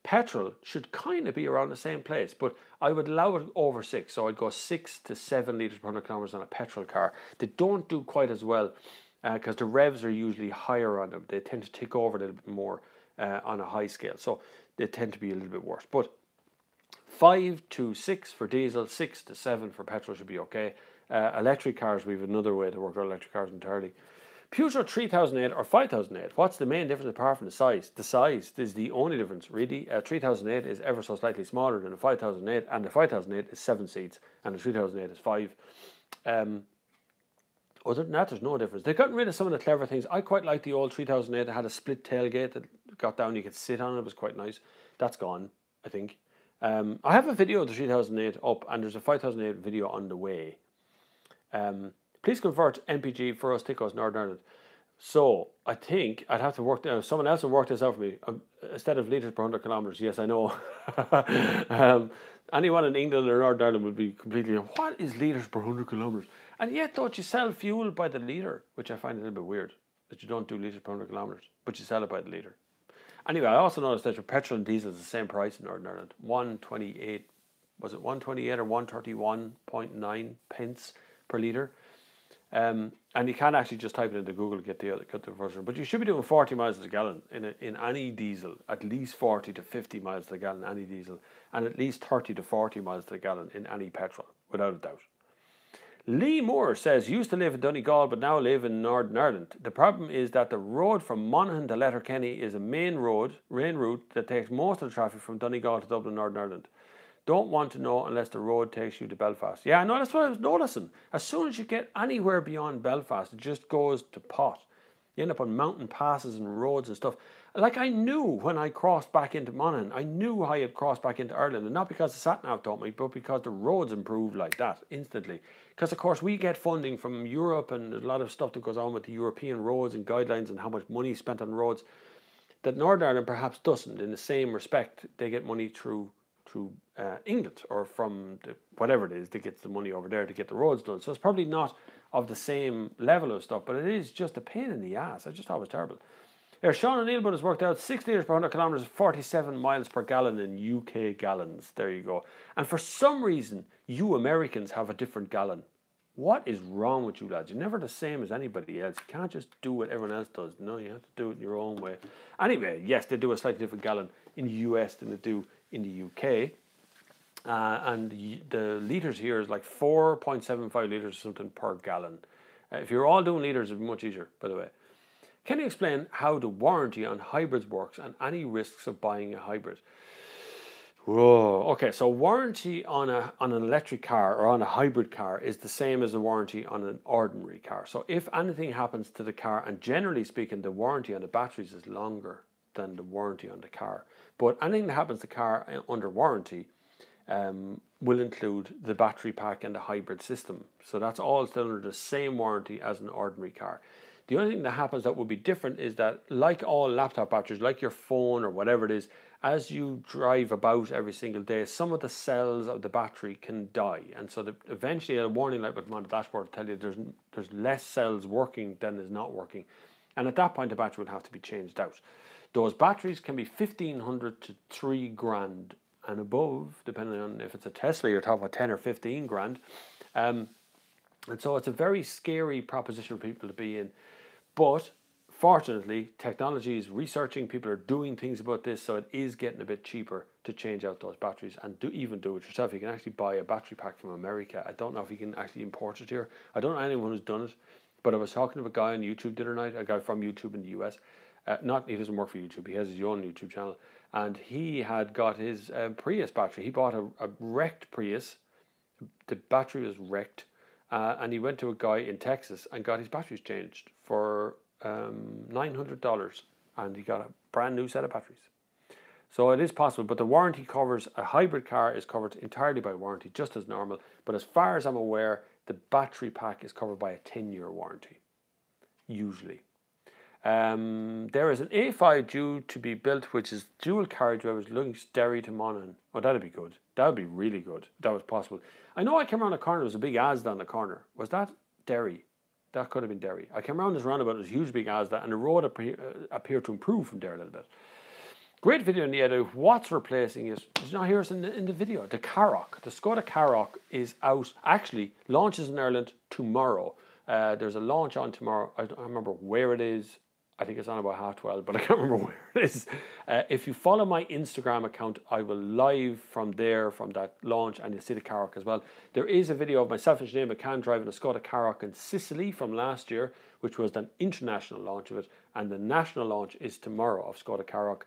Petrol should kind of be around the same place, but I would allow it over 6. So I'd go 6 to 7 litres per 100 kilometers on a petrol car. They don't do quite as well because the revs are usually higher on them. They tend to tick over a little bit more on a high scale. So they tend to be a little bit worse. But 5 to 6 for diesel, 6 to 7 for petrol should be okay. Electric cars, we have another way to work out electric cars entirely. Peugeot 3008 or 5008, what's the main difference apart from the size? The size is the only difference, really. 3008 is ever so slightly smaller than a 5008, and the 5008 is 7 seats, and the 3008 is 5. Other than that, there's no difference. They've gotten rid of some of the clever things. I quite like the old 3008. It had a split tailgate that got down, you could sit on it. It was quite nice. That's gone, I think. I have a video of the 3008 up, and there's a 5008 video on the way. Please convert MPG for us Tickos Northern Ireland. So I think I'd have to work. Someone else will work this out for me. Instead of litres per 100 kilometres, yes, I know. Anyone in England or Northern Ireland would be completely, what is litres per 100 kilometres? And yet, don't you sell fuel by the litre, which I find a little bit weird, that you don't do litres per 100 kilometres, but you sell it by the litre. Anyway, I also noticed that your petrol and diesel is the same price in Northern Ireland. 128, was it 128 or 131.9 pence per litre? And you can actually just type it into Google to get the version. But you should be doing 40 miles to the gallon in any diesel, at least 40 to 50 miles to the gallon any diesel, and at least 30 to 40 miles to the gallon in any petrol, without a doubt. Lee Moore says, used to live in Donegal but now live in Northern Ireland. The problem is that the road from Monaghan to Letterkenny is a main route that takes most of the traffic from Donegal to Dublin, Northern Ireland. Don't want to know unless the road takes you to Belfast. Yeah, no, that's what I was noticing. As soon as you get anywhere beyond Belfast, it just goes to pot. You end up on mountain passes and roads and stuff. Like I knew when I crossed back into Monaghan, I knew I had crossed back into Ireland, and not because the sat-nav taught me, but because the roads improved like that instantly. Because of course we get funding from Europe, and there's a lot of stuff that goes on with the European roads and guidelines and how much money is spent on roads that Northern Ireland perhaps doesn't. In the same respect, they get money through England or from whatever it is that gets the money over there to get the roads done. So it's probably not of the same level of stuff, but it is just a pain in the ass. I just thought it was terrible. Sean O'Neill has worked out 6 litres per 100 kilometres, 47 miles per gallon in UK gallons. There you go. And for some reason, you Americans have a different gallon. What is wrong with you lads? You're never the same as anybody else. You can't just do what everyone else does. No, you have to do it in your own way. Anyway, yes, they do a slightly different gallon in the US than they do in the UK. And the litres here is like 4.75 litres or something per gallon. If you're all doing litres, it'd be much easier, by the way. Can you explain how the warranty on hybrids works and any risks of buying a hybrid? Whoa. Okay, so warranty on an electric car or on a hybrid car is the same as a warranty on an ordinary car. So if anything happens to the car, and generally speaking, the warranty on the batteries is longer than the warranty on the car. But anything that happens to the car under warranty will include the battery pack and the hybrid system. So that's all still under the same warranty as an ordinary car. The only thing that happens that would be different is that, like all laptop batteries, like your phone or whatever it is, as you drive about every single day, some of the cells of the battery can die. And so eventually a warning light will come on the dashboard to tell you there's less cells working than is not working. And at that point, the battery will have to be changed out. Those batteries can be 1,500 to 3 grand and above, depending on if it's a Tesla, you're talking about 10 or 15 grand. And so it's a very scary proposition for people to be in. But fortunately, technology is researching, people are doing things about this, so it is getting a bit cheaper to change out those batteries and even do it yourself. You can actually buy a battery pack from America. I don't know if you can actually import it here. I don't know anyone who's done it, but I was talking to a guy on YouTube the other night, a guy from YouTube in the US. He doesn't work for YouTube, he has his own YouTube channel, and he had got his Prius battery. He bought a wrecked Prius. The battery was wrecked. And he went to a guy in Texas and got his batteries changed for $900, and he got a brand new set of batteries. So it is possible, but the warranty covers, a hybrid car is covered entirely by warranty, just as normal. But as far as I'm aware, the battery pack is covered by a 10-year warranty, usually. There is an A5 due to be built, which is dual carriage drivers looking Derry to Monaghan. Oh, that'd be good. That would be really good. That was possible. I know I came around the corner. There was a big Asda on the corner. Was that Derry? That could have been Derry. I came around this roundabout, it was a huge big Asda, and the road appeared to improve from there a little bit. Great video in the edit. What's replacing it? It's not here, it's in the video. The Karoq, the Skoda Karoq is out, actually launches in Ireland tomorrow. There's a launch on tomorrow. I don't remember where it is. I think it's on about 12:30, but I can't remember where it is. If you follow my Instagram account, I will live from there, from that launch, and you'll see the Karoq as well. There is a video of myself and Sinead McCann driving a Skoda Karoq in Sicily from last year, which was an international launch of it, and the national launch is tomorrow of Skoda Karoq.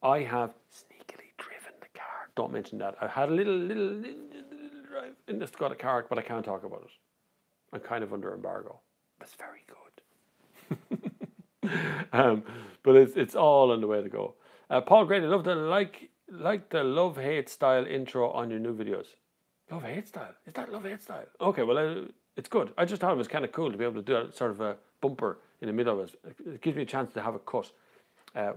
I have sneakily driven the car. Don't mention that. I had a little drive in the Skoda Karoq, but I can't talk about it. I'm kind of under embargo. That's very good. But it's all on the way to go. Paul Grady, love the like the love-hate style intro on your new videos. Love-hate style? Is that love-hate style? Okay, well, it's good. I just thought it was kind of cool to be able to do a sort of a bumper in the middle of it. It gives me a chance to have a cut,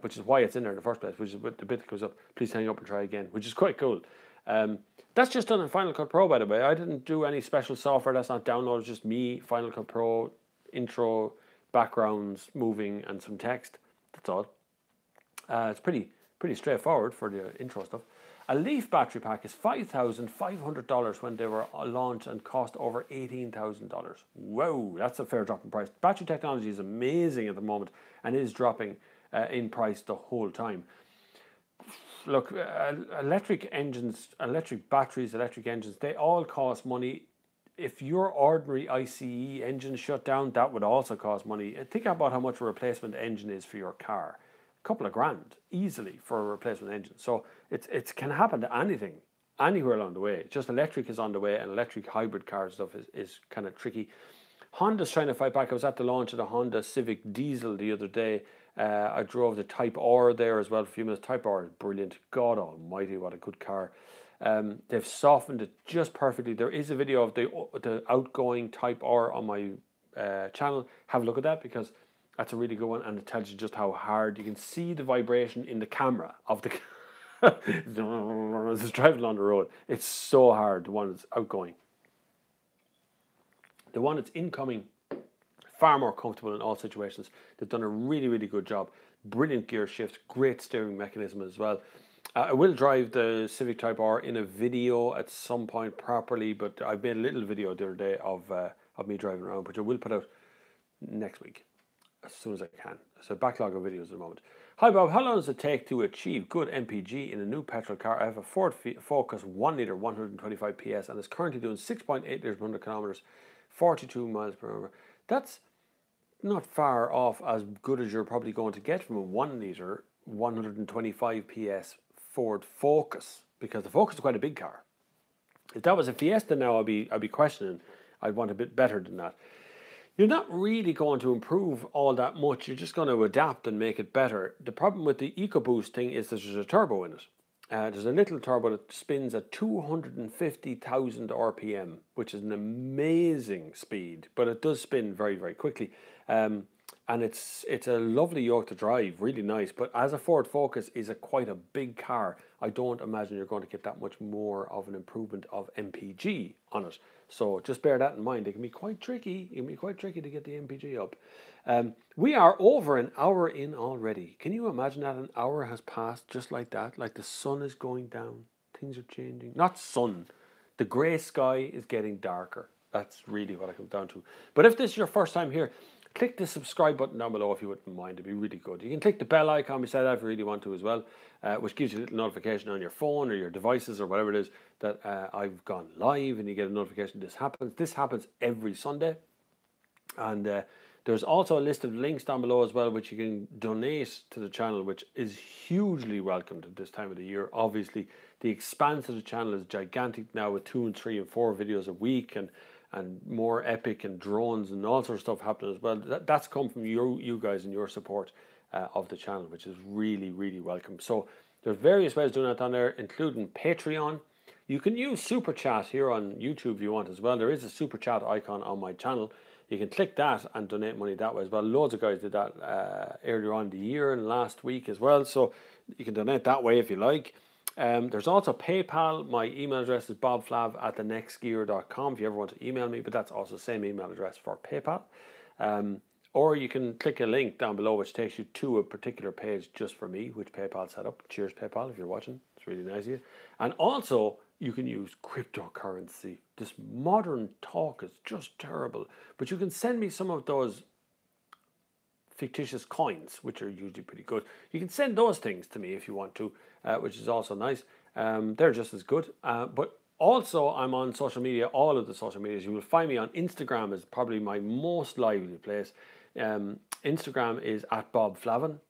which is why it's in there in the first place, which is the bit that goes up, please hang up and try again, which is quite cool. That's just done in Final Cut Pro, by the way. I didn't do any special software. That's not downloaded. It's just me, Final Cut Pro, intro, backgrounds moving, and some text. That's all. It's pretty straightforward for the intro stuff. A Leaf battery pack is $5,500 when they were launched and cost over $18,000. Whoa, that's a fair drop in price. Battery technology is amazing at the moment and is dropping in price the whole time. Look, electric engines, electric batteries, electric engines, they all cost money. If your ordinary ICE engine shut down, that would also cost money. Think about how much a replacement engine is for your car. A couple of grand, easily, for a replacement engine. So it can happen to anything, anywhere along the way. Just electric is on the way, and electric hybrid car stuff is kind of tricky. Honda's trying to fight back. I was at the launch of the Honda Civic Diesel the other day. I drove the Type R there as well for a few minutes. Type R is brilliant. God almighty, what a good car. They've softened it just perfectly. There is a video of the outgoing Type R on my channel. Have a look at that, because that's a really good one, and it tells you just how hard. You can see the vibration in the camera of the it's driving on the road. It's so hard, the one that's outgoing. The one that's incoming, far more comfortable in all situations. They've done a really, really good job. Brilliant gear shifts, great steering mechanism as well. I will drive the Civic Type R in a video at some point properly, but I made a little video the other day of me driving around, which I will put out next week as soon as I can. So backlog of videos at the moment. Hi Bob, how long does it take to achieve good MPG in a new petrol car? I have a Ford Focus 1 litre 125 PS and it's currently doing 6.8 litres per 100 kilometres, 42 miles per hour. That's not far off as good as you're probably going to get from a 1 litre 125 PS Ford Focus, because the Focus is quite a big car. If that was a Fiesta now, I'd be questioning. I'd want a bit better than that. You're not really going to improve all that much. You're just going to adapt and make it better. The problem with the EcoBoost thing is that there's a turbo in it. There's a little turbo that spins at 250,000 RPM, which is an amazing speed, but it does spin very, very quickly. And it's a lovely yoke to drive, really nice. But as a Ford Focus is quite a big car, I don't imagine you're going to get that much more of an improvement of MPG on it. So just bear that in mind. It can be quite tricky. It can be quite tricky to get the MPG up. We are over an hour in already. Can you imagine that an hour has passed just like that? Like the sun is going down. Things are changing. Not sun. The grey sky is getting darker. That's really what it comes down to. But if this is your first time here, click the subscribe button down below if you wouldn't mind. It'd be really good. You can click the bell icon beside that if you really want to as well, which gives you a little notification on your phone or your devices or whatever it is that I've gone live, and you get a notification this happens. This happens every Sunday. And there's also a list of links down below as well, which you can donate to the channel, which is hugely welcomed at this time of the year. Obviously, the expanse of the channel is gigantic now, with 2 and 3 and 4 videos a week, and more epic and drones and all sorts of stuff happening as well. That's come from you guys and your support of the channel, which is really, really welcome. So there's various ways of doing that on there, including Patreon. You can use Super Chat here on YouTube if you want as well. There is a Super Chat icon on my channel. You can click that and donate money that way as well. Loads of guys did that earlier on in the year and last week as well. So you can donate that way if you like. There's also PayPal. My email address is bobflav@thenextgear.com if you ever want to email me, but that's also the same email address for PayPal. Or you can click a link down below which takes you to a particular page just for me, which PayPal set up. Cheers, PayPal, if you're watching. It's really nice of you. And also, you can use cryptocurrency. This modern talk is just terrible. But you can send me some of those fictitious coins, which are usually pretty good. You can send those things to me if you want to, which is also nice. They're just as good. But also, I'm on social media, all of the social medias. You will find me on Instagram is probably my most lively place. Instagram is at Bob Flavin.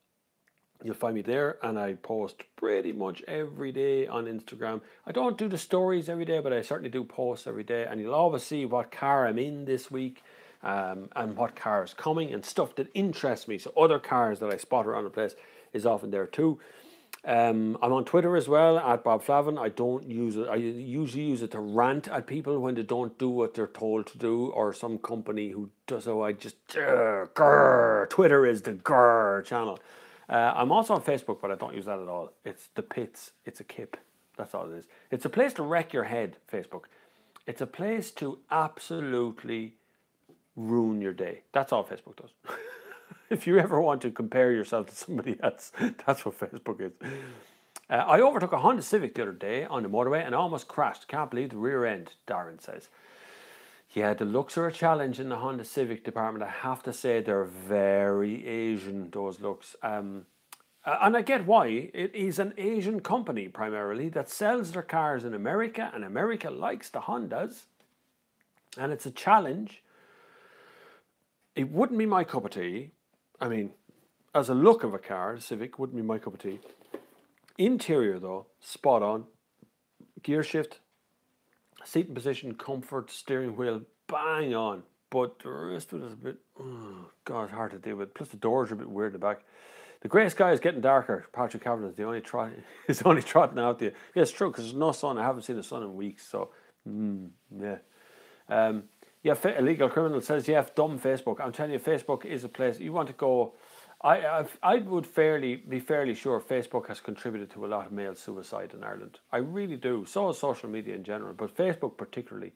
You'll find me there, and I post pretty much every day on Instagram. I don't do the stories every day, but I certainly do posts every day, and you'll always see what car I'm in this week, and what car is coming, and stuff that interests me. So other cars that I spot around the place is often there too. I'm on Twitter as well, at Bob Flavin. I don't use it. I usually use it to rant at people when they don't do what they're told to do, or some company who does. So I just grr. Twitter is the grr channel. I'm also on Facebook, but I don't use that at all. It's the pits. It's a kip. That's all it is. It's a place to wreck your head, Facebook. It's a place to absolutely ruin your day. That's all Facebook does. If you ever want to compare yourself to somebody else, that's what Facebook is. I overtook a Honda Civic the other day on the motorway and almost crashed. Can't believe the rear end, Darren says. Yeah, the looks are a challenge in the Honda Civic department. I have to say they're very Asian, those looks. And I get why. It is an Asian company primarily that sells their cars in America, and America likes the Hondas. And it's a challenge. It wouldn't be my cup of tea. I mean, as a look of a car, the Civic wouldn't be my cup of tea. Interior though, spot on. Gear shift, seating position, comfort, steering wheel, bang on. But the rest of it is a bit, oh God, hard to deal with. Plus the doors are a bit weird in the back. The grey sky is getting darker. Patrick Kavanagh is only trotting out there. Yeah, it's true, because there's no sun. I haven't seen the sun in weeks, so yeah. Yeah, illegal criminal says, yeah, dumb Facebook. I'm telling you, Facebook is a place you want to go. I would be fairly sure Facebook has contributed to a lot of male suicide in Ireland. I really do. So is social media in general, but Facebook particularly.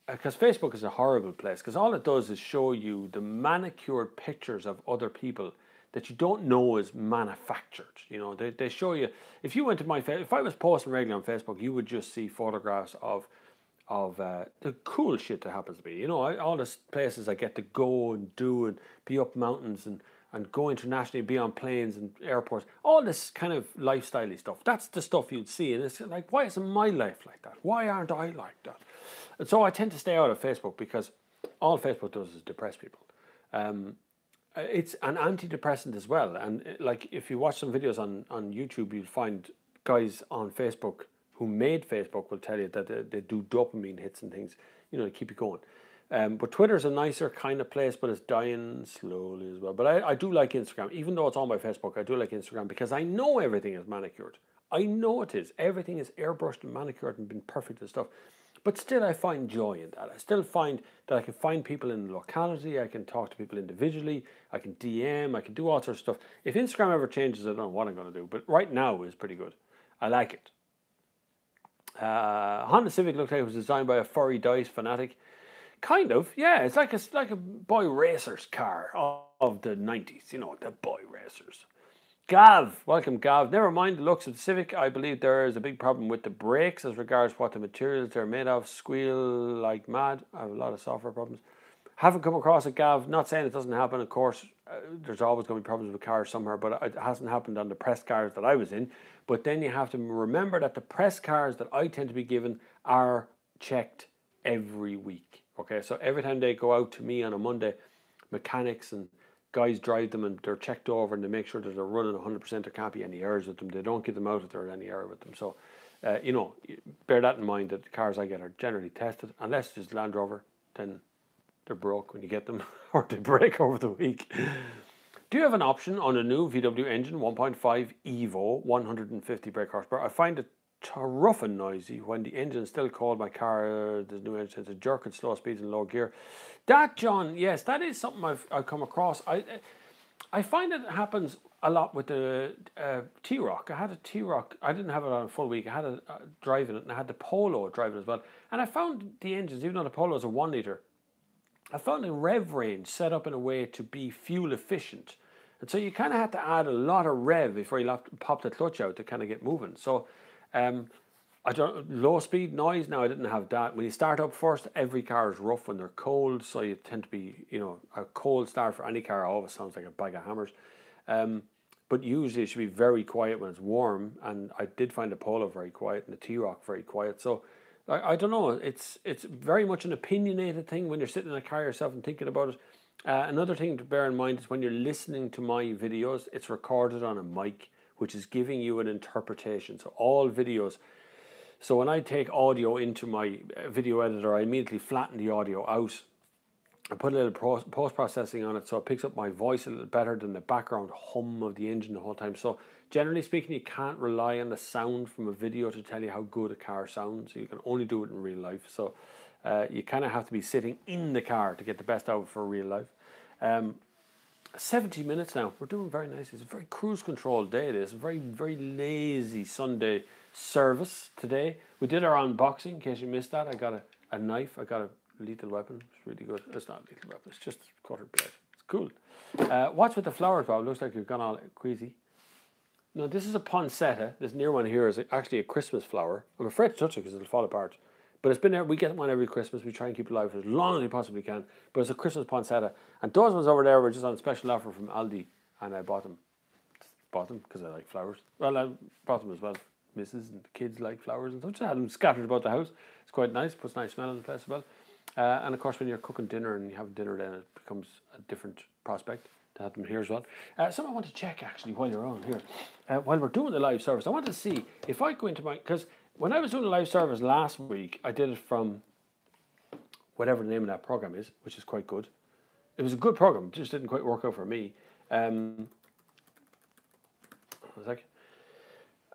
Because Facebook is a horrible place, because all it does is show you the manicured pictures of other people that you don't know is manufactured. You know, they show you, if you went to if I was posting regularly on Facebook, you would just see photographs of the cool shit that happens to me. You know, all the places I get to go and do and be up mountains and go internationally, be on planes and airports, all this kind of lifestyle-y stuff. That's the stuff you'd see. And it's like, why isn't my life like that? Why aren't I like that? And so I tend to stay out of Facebook, because all Facebook does is depress people. It's an antidepressant as well. And like, if you watch some videos on YouTube, you'll find guys on Facebook who made Facebook will tell you that they do dopamine hits and things, you know, to keep you going. But Twitter's a nicer kind of place, but it's dying slowly as well. But I do like Instagram. Even though it's on my Facebook, I do like Instagram, because I know everything is manicured. I know it is. Everything is airbrushed and manicured and been perfect and stuff. But still, I find joy in that. I still find that I can find people in the locality. I can talk to people individually. I can DM. I can do all sorts of stuff. If Instagram ever changes, I don't know what I'm going to do. But right now is pretty good. I like it. Honda Civic looked like it was designed by a furry dice fanatic. Kind of, yeah. It's like a boy racer's car of the 90s. You know, the boy racers. Gav, welcome Gav. Never mind the looks of the Civic. I believe there is a big problem with the brakes as regards what the materials they're made of. Squeal like mad. I have a lot of software problems. Haven't come across it, Gav. Not saying it doesn't happen, of course. There's always going to be problems with cars somewhere, but it hasn't happened on the press cars that I was in. But then you have to remember that the press cars that I tend to be given are checked every week. Okay, so every time they go out to me on a Monday, mechanics and guys drive them and they're checked over and they make sure that they're running 100%. There can't be any errors with them. They don't get them out if there are any error with them. So, you know, bear that in mind, that the cars I get are generally tested. Unless it's Land Rover, then they're broke when you get them, or they break over the week. Do you have an option on a new VW engine, 1.5 Evo, 150 brake horsepower? I find it rough and noisy when the engine is still cold. My car, the new engine, has a jerk at slow speeds and low gear. That, John, yes, that is something I've come across. I find it happens a lot with the T-Roc. I had a T-Roc. I didn't have it on a full week. I had it driving it, and I had the Polo driving as well. And I found the engines, even though the Polo is a 1 litre, I found a rev range set up in a way to be fuel efficient. And so you kind of have to add a lot of rev before you have to pop the clutch out to kind of get moving. So I don't low speed noise. Now I didn't have that. When you start up first, every car is rough when they're cold, so you tend to be, a cold start for any car always sounds like a bag of hammers. But usually it should be very quiet when it's warm, and I did find the Polo very quiet and the T-Roc very quiet. So I don't know. It's very much an opinionated thing when you're sitting in a car yourself and thinking about it. Another thing to bear in mind is when you're listening to my videos, it's recorded on a mic, which is giving you an interpretation. So all videos. So when I take audio into my video editor, I immediately flatten the audio out. I put a little post-processing on it so it picks up my voice a little better than the background hum of the engine the whole time. So generally speaking, you can't rely on the sound from a video to tell you how good a car sounds. You can only do it in real life. So you kind of have to be sitting in the car to get the best out of it for real life. 70 minutes now. We're doing very nice. It's a very cruise control day. It is a very, very lazy Sunday service today. We did our unboxing, in case you missed that. I got a knife. I got a lethal weapon. It's really good. It's not a lethal weapon. It's just a quarter blade. It's cool. What's with the flowers, Bob? Looks like you've gone all queasy. No, this is a poinsettia. This near one here is actually a Christmas flower. I'm afraid to touch it because it'll fall apart. But it's been there. We get one every Christmas. We try and keep it alive for as long as we possibly can. But it's a Christmas poinsettia. And those ones over there were just on a special offer from Aldi. And I bought them. Bought them because I like flowers. Well, I bought them as well. Misses and the kids like flowers and stuff. Just had them scattered about the house. It's quite nice. Puts a nice smell in the place as well. And of course, when you're cooking dinner and you have dinner, then it becomes a different prospect to have them here as well. Something I want to check actually while you're on here, while we're doing the live service, I want to see if I go into my, because when I was doing the live service last week, I did it from whatever the name of that program is, which is quite good. It was a good program, it just didn't quite work out for me.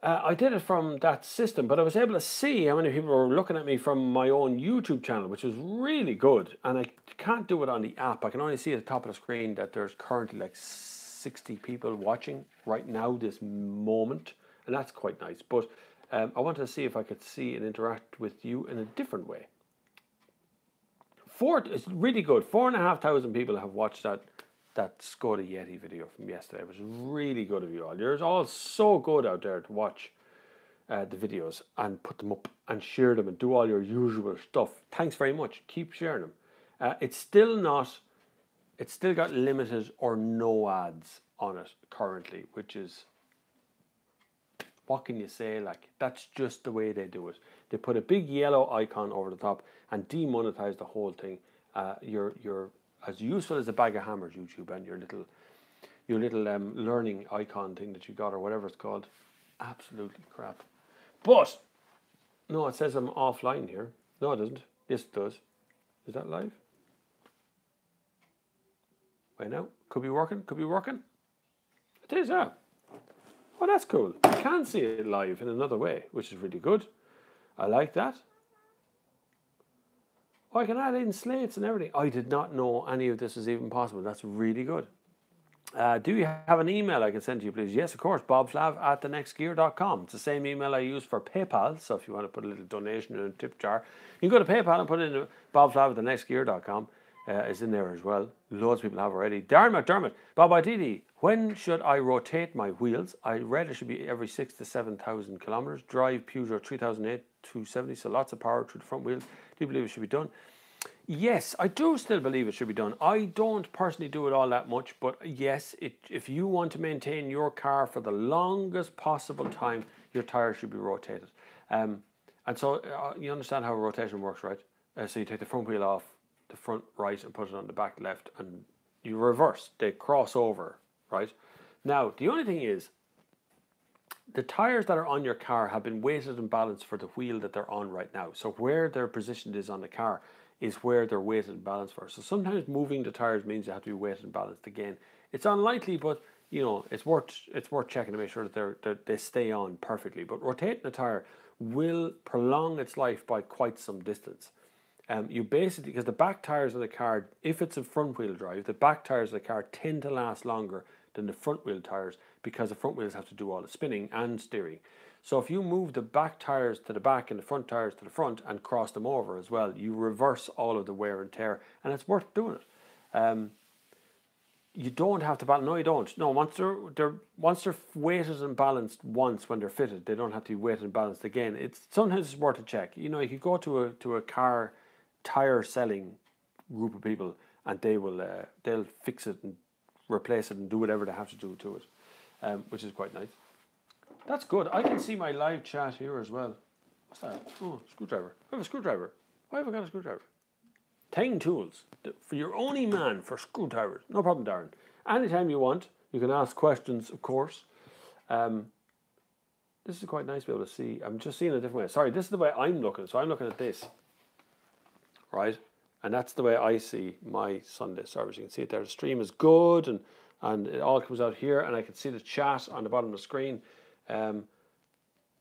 I did it from that system, but I was able to see how many people were looking at me from my own YouTube channel, which was really good. And I can't do it on the app. I can only see at the top of the screen that there's currently like 60 people watching right now, this moment. And that's quite nice. But I wanted to see if I could see and interact with you in a different way. It's really good. 4,500 people have watched that Skoda Yeti video from yesterday. It was really good of you all. You're all so good out there to watch the videos and put them up and share them and do all your usual stuff. Thanks very much. Keep sharing them. It's still got limited or no ads on it currently, which is, what can you say? Like, that's just the way they do it. They put a big yellow icon over the top and demonetize the whole thing. You're as useful as a bag of hammers, YouTube, and your little learning icon thing that you got or whatever it's called. Absolutely crap. But no, it says I'm offline here. No, it doesn't. Yes, it does. Is that live? Wait now. Could be working. Could be working. It is, yeah. Oh, that's cool. I can see it live in another way, which is really good. I like that. Oh, I can add in slates and everything. I did not know any of this was even possible. That's really good. Do you have an email I can send to you, please? Yes, of course. bobflav@thenextgear.com. It's the same email I use for PayPal. So if you want to put a little donation in a tip jar, you can go to PayPal and put it in bobflav@thenextgear.com. Is in there as well. Loads of people have already. Darren McDermott, Bob IDD, when should I rotate my wheels? I read it should be every 6,000 to 7,000 kilometers. Drive Peugeot 3008 270, so lots of power through the front wheels. Do you believe it should be done? Yes, I do still believe it should be done. I don't personally do it all that much, but yes, if you want to maintain your car for the longest possible time, your tires should be rotated. And so you understand how rotation works, right? So you take the front wheel off the front right and put it on the back left, and you reverse. They cross over, right? Now, the only thing is, the tires that are on your car have been weighted and balanced for the wheel that they're on right now. So where they're positioned is on the car is where they're weighted and balanced for. So sometimes moving the tires means you have to be weighted and balanced again. It's unlikely, but you know, it's worth checking to make sure that they stay on perfectly. But rotating the tire will prolong its life by quite some distance. You basically, because the back tires of the car, if it's a front wheel drive, the back tires of the car tend to last longer than the front wheel tires because the front wheels have to do all the spinning and steering. So if you move the back tires to the back and the front tires to the front and cross them over as well, you reverse all of the wear and tear, and it's worth doing it. You don't have to balance. No, you don't. No, once they're weighted and balanced once when they're fitted, they don't have to be weighted and balanced again. It's sometimes it's worth a check. You know, you could go to a car tire selling group of people, and they'll fix it and replace it and do whatever they have to do to it, which is quite nice. That's good. I can see my live chat here as well. What's that? Oh, screwdriver. I have a screwdriver. Why have I got a screwdriver? Tang Tools, for your only man for screwdrivers. No problem, Darren. Anytime you want, you can ask questions, of course. This is quite nice to be able to see. I'm just seeing a different way. Sorry, this is the way I'm looking. So I'm looking at this, right? And that's the way I see my Sunday service. You can see it there. The stream is good, and it all comes out here, and I can see the chat on the bottom of the screen.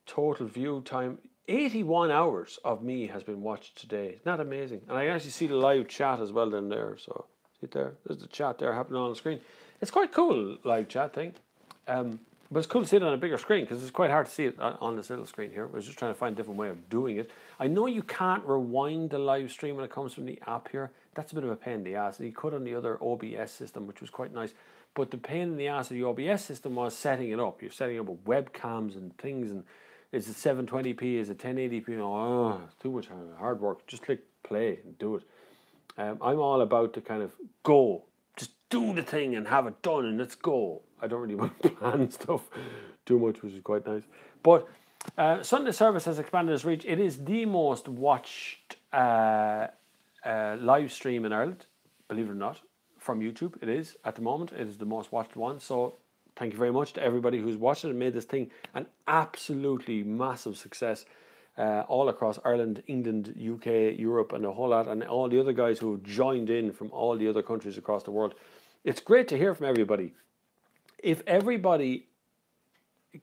Total view time. 81 hours of me has been watched today. Isn't that amazing? And I can actually see the live chat as well down there. So, see it there? There's the chat there happening on the screen. It's quite cool, live chat thing. But it's cool to see it on a bigger screen because it's quite hard to see it on this little screen here. I was just trying to find a different way of doing it. I know you can't rewind the live stream when it comes from the app here. That's a bit of a pain in the ass. You could on the other OBS system, which was quite nice. But the pain in the ass of the OBS system was setting it up. You're setting up with webcams and things, and is it 720p? Is it 1080p? Oh, it's too much hard work. Just click play and do it. I'm all about to kind of go. Just do the thing and have it done and let's go. I don't really want to plan stuff too much, which is quite nice. But Sunday service has expanded its reach. It is the most watched live stream in Ireland, believe it or not, from YouTube. It is, at the moment. It is the most watched one. So thank you very much to everybody who's watched it and made this thing an absolutely massive success all across Ireland, England, UK, Europe, and a whole lot, and all the other guys who joined in from all the other countries across the world. It's great to hear from everybody. If everybody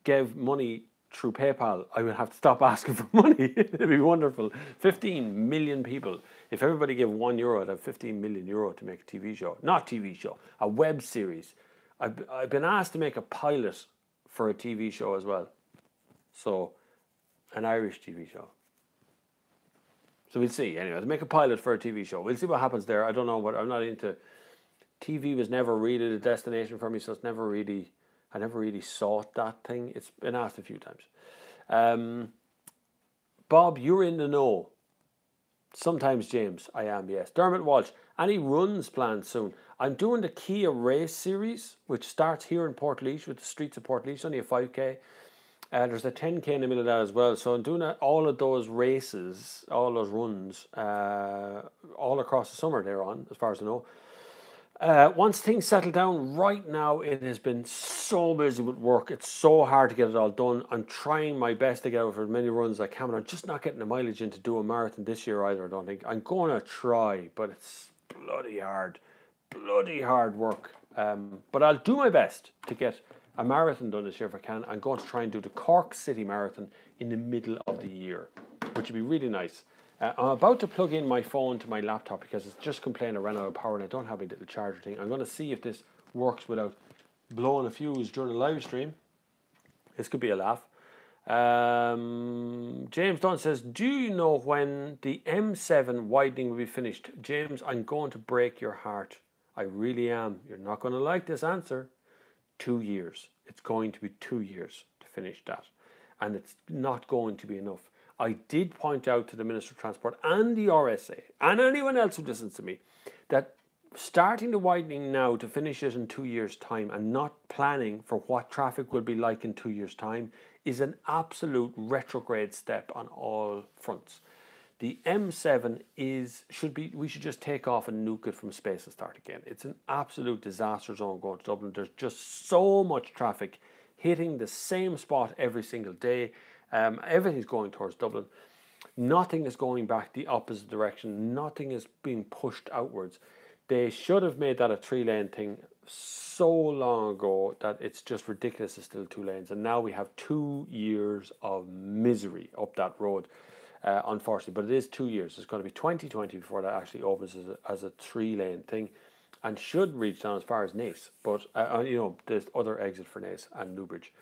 gave money through PayPal, I would have to stop asking for money. It'd be wonderful. 15 million people. If everybody gave €1, I'd have 15 million euro to make a TV show. Not TV show, a web series. I've been asked to make a pilot for a TV show as well. So, an Irish TV show. So we'll see. Anyway, to make a pilot for a TV show. We'll see what happens there. I don't know what, I'm not into, TV was never really the destination for me, so it's never really, I never really sought that thing. It's been asked a few times. Bob, you're in the know. Sometimes, James, I am, yes. Dermot Walsh, any runs planned soon? I'm doing the Kia Race Series, which starts here in Portlaoise with the streets of Portlaoise, only a 5k. There's a 10k in the middle of that as well. So I'm doing all of those races, all those runs, all across the summer they're on, as far as I know. Once things settle down, right now it has been so busy with work. It's so hard to get it all done. I'm trying my best to get out for as many runs as I can, but I'm just not getting the mileage in to do a marathon this year either, I don't think. I'm going to try, but it's bloody hard work. But I'll do my best to get a marathon done this year if I can. I'm going to try and do the Cork City Marathon in the middle of the year, which would be really nice. I'm about to plug in my phone to my laptop because it's just complaining I ran out of power and I don't have a little charger thing. I'm going to see if this works without blowing a fuse during the live stream. This could be a laugh. James Dunn says, do you know when the M7 widening will be finished? James, I'm going to break your heart. I really am. You're not going to like this answer. 2 years. It's going to be 2 years to finish that. And it's not going to be enough. I did point out to the Minister of Transport and the RSA and anyone else who listens to me that starting the widening now to finish it in 2 years' time and not planning for what traffic will be like in 2 years' time is an absolute retrograde step on all fronts. The M7 we should just take off and nuke it from space and start again. It's an absolute disaster zone going to Dublin. There's just so much traffic hitting the same spot every single day. Everything's going towards Dublin. Nothing is going back the opposite direction. Nothing is being pushed outwards. They should have made that a 3-lane thing so long ago that it's just ridiculous it's still 2 lanes. And now we have 2 years of misery up that road, unfortunately. But it is 2 years. It's going to be 2020 before that actually opens as a 3-lane thing and should reach down as far as Naas. But, there's other exit for Naas and Newbridge.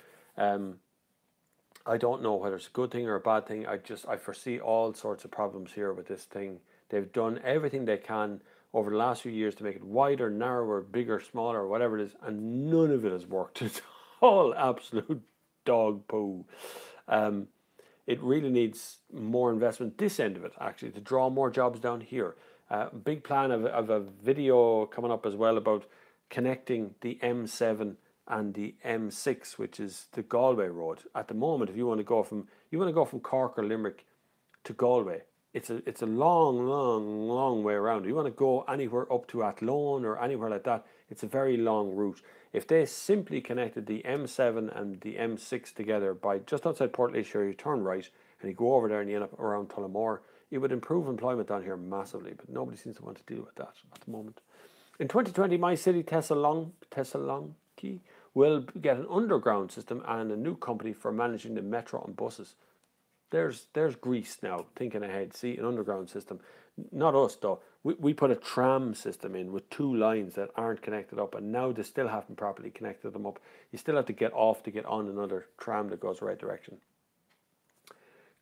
I don't know whether it's a good thing or a bad thing. I foresee all sorts of problems here with this thing. They've done everything they can over the last few years to make it wider, narrower, bigger, smaller, whatever it is, and none of it has worked. It's all absolute dog poo. Um, it really needs more investment this end of it, actually, to draw more jobs down here. Big plan of a video coming up as well about connecting the M7 and the M6, which is the Galway road. At the moment, if you want to go from Cork or Limerick to Galway, it's a long way around. If you want to go anywhere up to Athlone or anywhere like that, it's a very long route. If they simply connected the M7 and the M6 together by just outside Portlaoise, you turn right and you go over there and you end up around Tullamore, it would improve employment down here massively, but nobody seems to want to deal with that at the moment. In 2020, my city, Thessaloniki, will get an underground system and a new company for managing the metro and buses. There's Greece now, thinking ahead. See, an underground system. Not us, though. We put a tram system in with 2 lines that aren't connected up, and now they still haven't properly connected them up. You still have to get off to get on another tram that goes the right direction.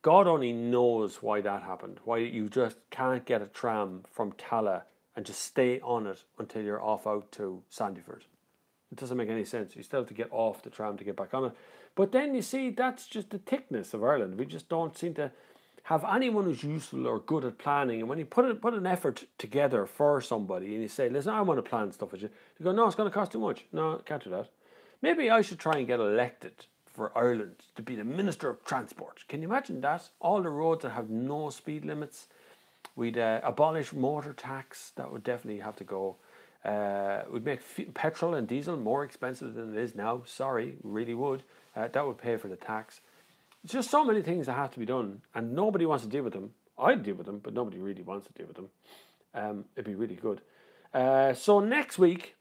God only knows why that happened, why you just can't get a tram from Tala and just stay on it until you're off out to Sandyford. It doesn't make any sense. You still have to get off the tram to get back on it. But then you see, that's just the thickness of Ireland. We just don't seem to have anyone who's useful or good at planning. And when you put an effort together for somebody and you say, listen, I want to plan stuff with you, you go, no, it's going to cost too much. No, can't do that. Maybe I should try and get elected for Ireland to be the Minister of Transport. Can you imagine that? All the roads that have no speed limits. We'd abolish motor tax. That would definitely have to go. We'd make petrol and diesel more expensive than it is now. Sorry, really would. That would pay for the tax. It's just so many things that have to be done, and nobody wants to deal with them. I'd deal with them, but nobody really wants to deal with them. It'd be really good. So next week,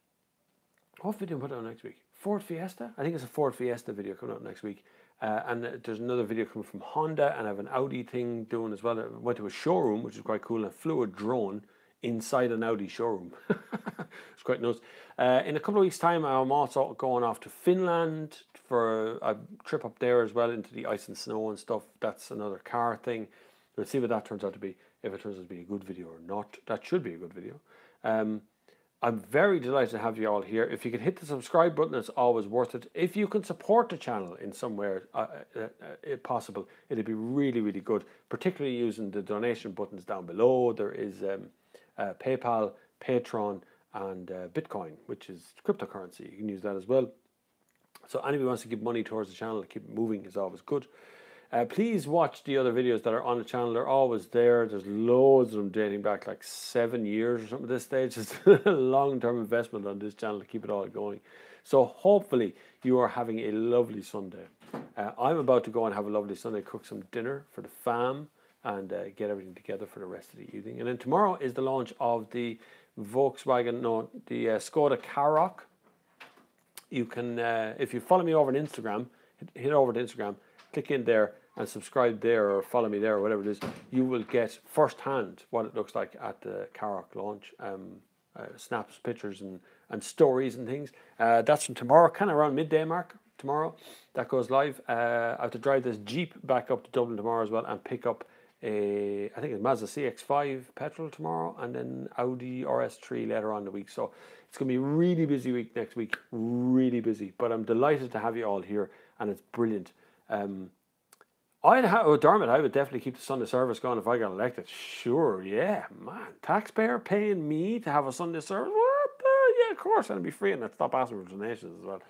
what video put out next week? Ford Fiesta? I think it's a Ford Fiesta video coming out next week. And there's another video coming from Honda, and I have an Audi thing doing as well. I went to a showroom, which is quite cool, and flew a drone inside an Audi showroom. It's quite nice. In a couple of weeks' time, I'm also going off to Finland for a trip up there as well, into the ice and snow and stuff. That's another car thing. We'll see what that turns out to be, if it turns out to be a good video or not. That should be a good video. I'm very delighted to have you all here. If you can hit the subscribe button, it's always worth it. If you can support the channel in some way, if possible, it'd be really, really good, particularly using the donation buttons down below. There is PayPal, Patreon, and Bitcoin, which is cryptocurrency. You can use that as well. So anybody who wants to give money towards the channel to keep it moving is always good. Please watch the other videos that are on the channel. They're always there. There's loads of them dating back like 7 years or something at this stage. It's a long-term investment on this channel to keep it all going. So hopefully you are having a lovely Sunday. I'm about to go and have a lovely Sunday, cook some dinner for the fam, and get everything together for the rest of the evening. And then tomorrow is the launch of the Skoda Karoq. You can, if you follow me over on Instagram, hit over to Instagram, click in there and subscribe there, or follow me there, or whatever it is. You will get firsthand what it looks like at the Karoq launch. Snaps, pictures, and stories and things. That's from tomorrow, kind of around midday mark tomorrow. That goes live. I have to drive this Jeep back up to Dublin tomorrow as well, and pick up I think it's Mazda CX-5 petrol tomorrow, and then Audi RS3 later on in the week. So it's going to be a really busy week next week, really busy. But I'm delighted to have you all here, and it's brilliant. Dermot, I would definitely keep the Sunday service going if I got elected. Sure, yeah, man. Taxpayer paying me to have a Sunday service? What? Yeah, of course, and it'll be free, and I'd stop asking for donations as well.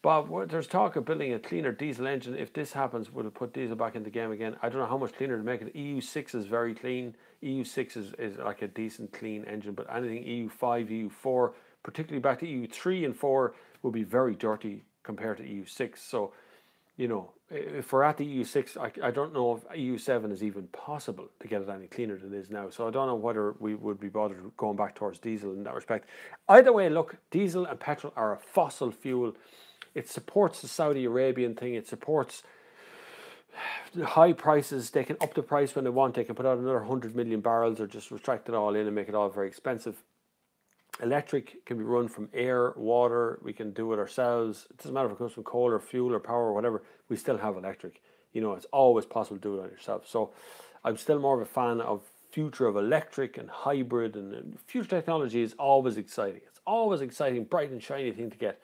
Bob, there's talk of building a cleaner diesel engine. If this happens, would it put diesel back in the game again? I don't know how much cleaner to make it. EU6 is very clean. EU6 is like a decent, clean engine, but anything EU5, EU4, particularly back to EU3 and 4, will be very dirty compared to EU6. So, you know, if we're at the EU6, I don't know if EU7 is even possible to get it any cleaner than it is now. So I don't know whether we would be bothered going back towards diesel in that respect. Either way, look, diesel and petrol are a fossil fuel. It supports the Saudi Arabian thing. It supports the high prices. They can up the price when they want. They can put out another 100 million barrels, or just retract it all in and make it all very expensive. Electric can be run from air, water. We can do it ourselves. It doesn't matter if it comes from coal or fuel or power or whatever. We still have electric. You know, it's always possible to do it on yourself. So I'm still more of a fan of future of electric and hybrid, and future technology is always exciting. It's always exciting, bright and shiny thing to get.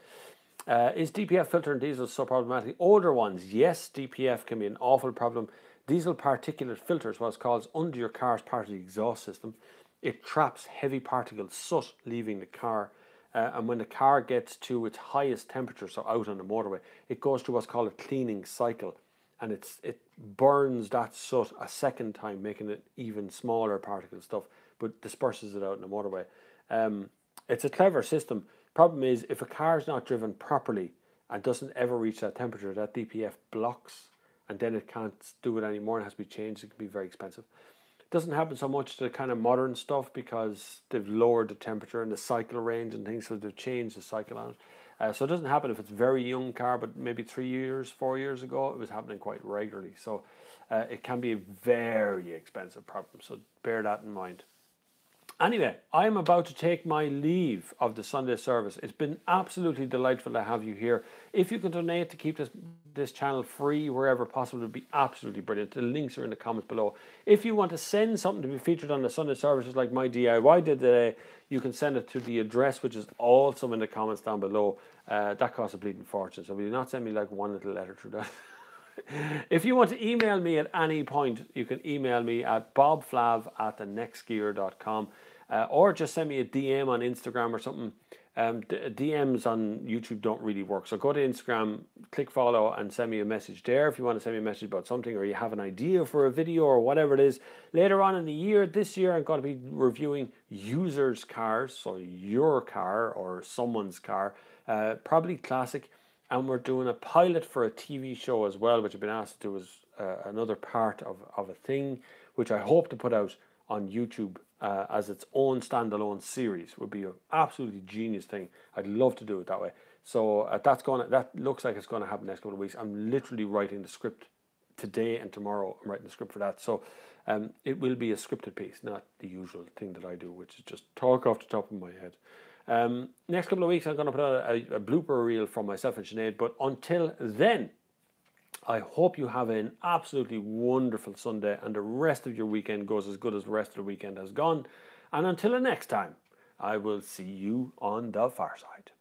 Is DPF filter in diesel so problematic? Older ones, yes, DPF can be an awful problem. Diesel particulate filters, what's called, under your car's part of the exhaust system. It traps heavy particles, soot leaving the car. And when the car gets to its highest temperature, so out on the motorway, it goes through what's called a cleaning cycle. And it burns that soot a second time, making it even smaller particle stuff, but disperses it out in the motorway. It's a clever system. Problem is, if a car is not driven properly and doesn't ever reach that temperature, that DPF blocks, and then it can't do it anymore and has to be changed. It can be very expensive. It doesn't happen so much to the kind of modern stuff because they've lowered the temperature and the cycle range and things, so they've changed the cycle on it. So it doesn't happen if it's a very young car, but maybe 3 years, 4 years ago, it was happening quite regularly. So it can be a very expensive problem. So bear that in mind. Anyway, I'm about to take my leave of the Sunday service. It's been absolutely delightful to have you here. If you can donate to keep this channel free wherever possible, it would be absolutely brilliant. The links are in the comments below. If you want to send something to be featured on the Sunday services like my DIY did today, you can send it to the address, which is also in the comments down below. That costs a bleeding fortune, so will you not send me like one little letter through that? If you want to email me at any point, you can email me at bobflav@thenextgear.com, or just send me a DM on Instagram or something. DMs on YouTube don't really work, so go to Instagram, click follow, and send me a message there if you want to send me a message about something, or you have an idea for a video or whatever it is. Later on in the year, this year, I'm going to be reviewing users' cars, so your car or someone's car, probably classic. And we're doing a pilot for a TV show as well, which I've been asked to do as another part of a thing, which I hope to put out on YouTube as its own standalone series. Would be an absolutely genius thing. I'd love to do it that way. So that looks like it's going to happen next couple of weeks. I'm literally writing the script today and tomorrow. I'm writing the script for that. So it will be a scripted piece, not the usual thing that I do, which is just talk off the top of my head. Next couple of weeks, I'm going to put out a blooper reel from myself and Sinead. But until then, I hope you have an absolutely wonderful Sunday and the rest of your weekend goes as good as the rest of the weekend has gone. And until the next time, I will see you on the far side.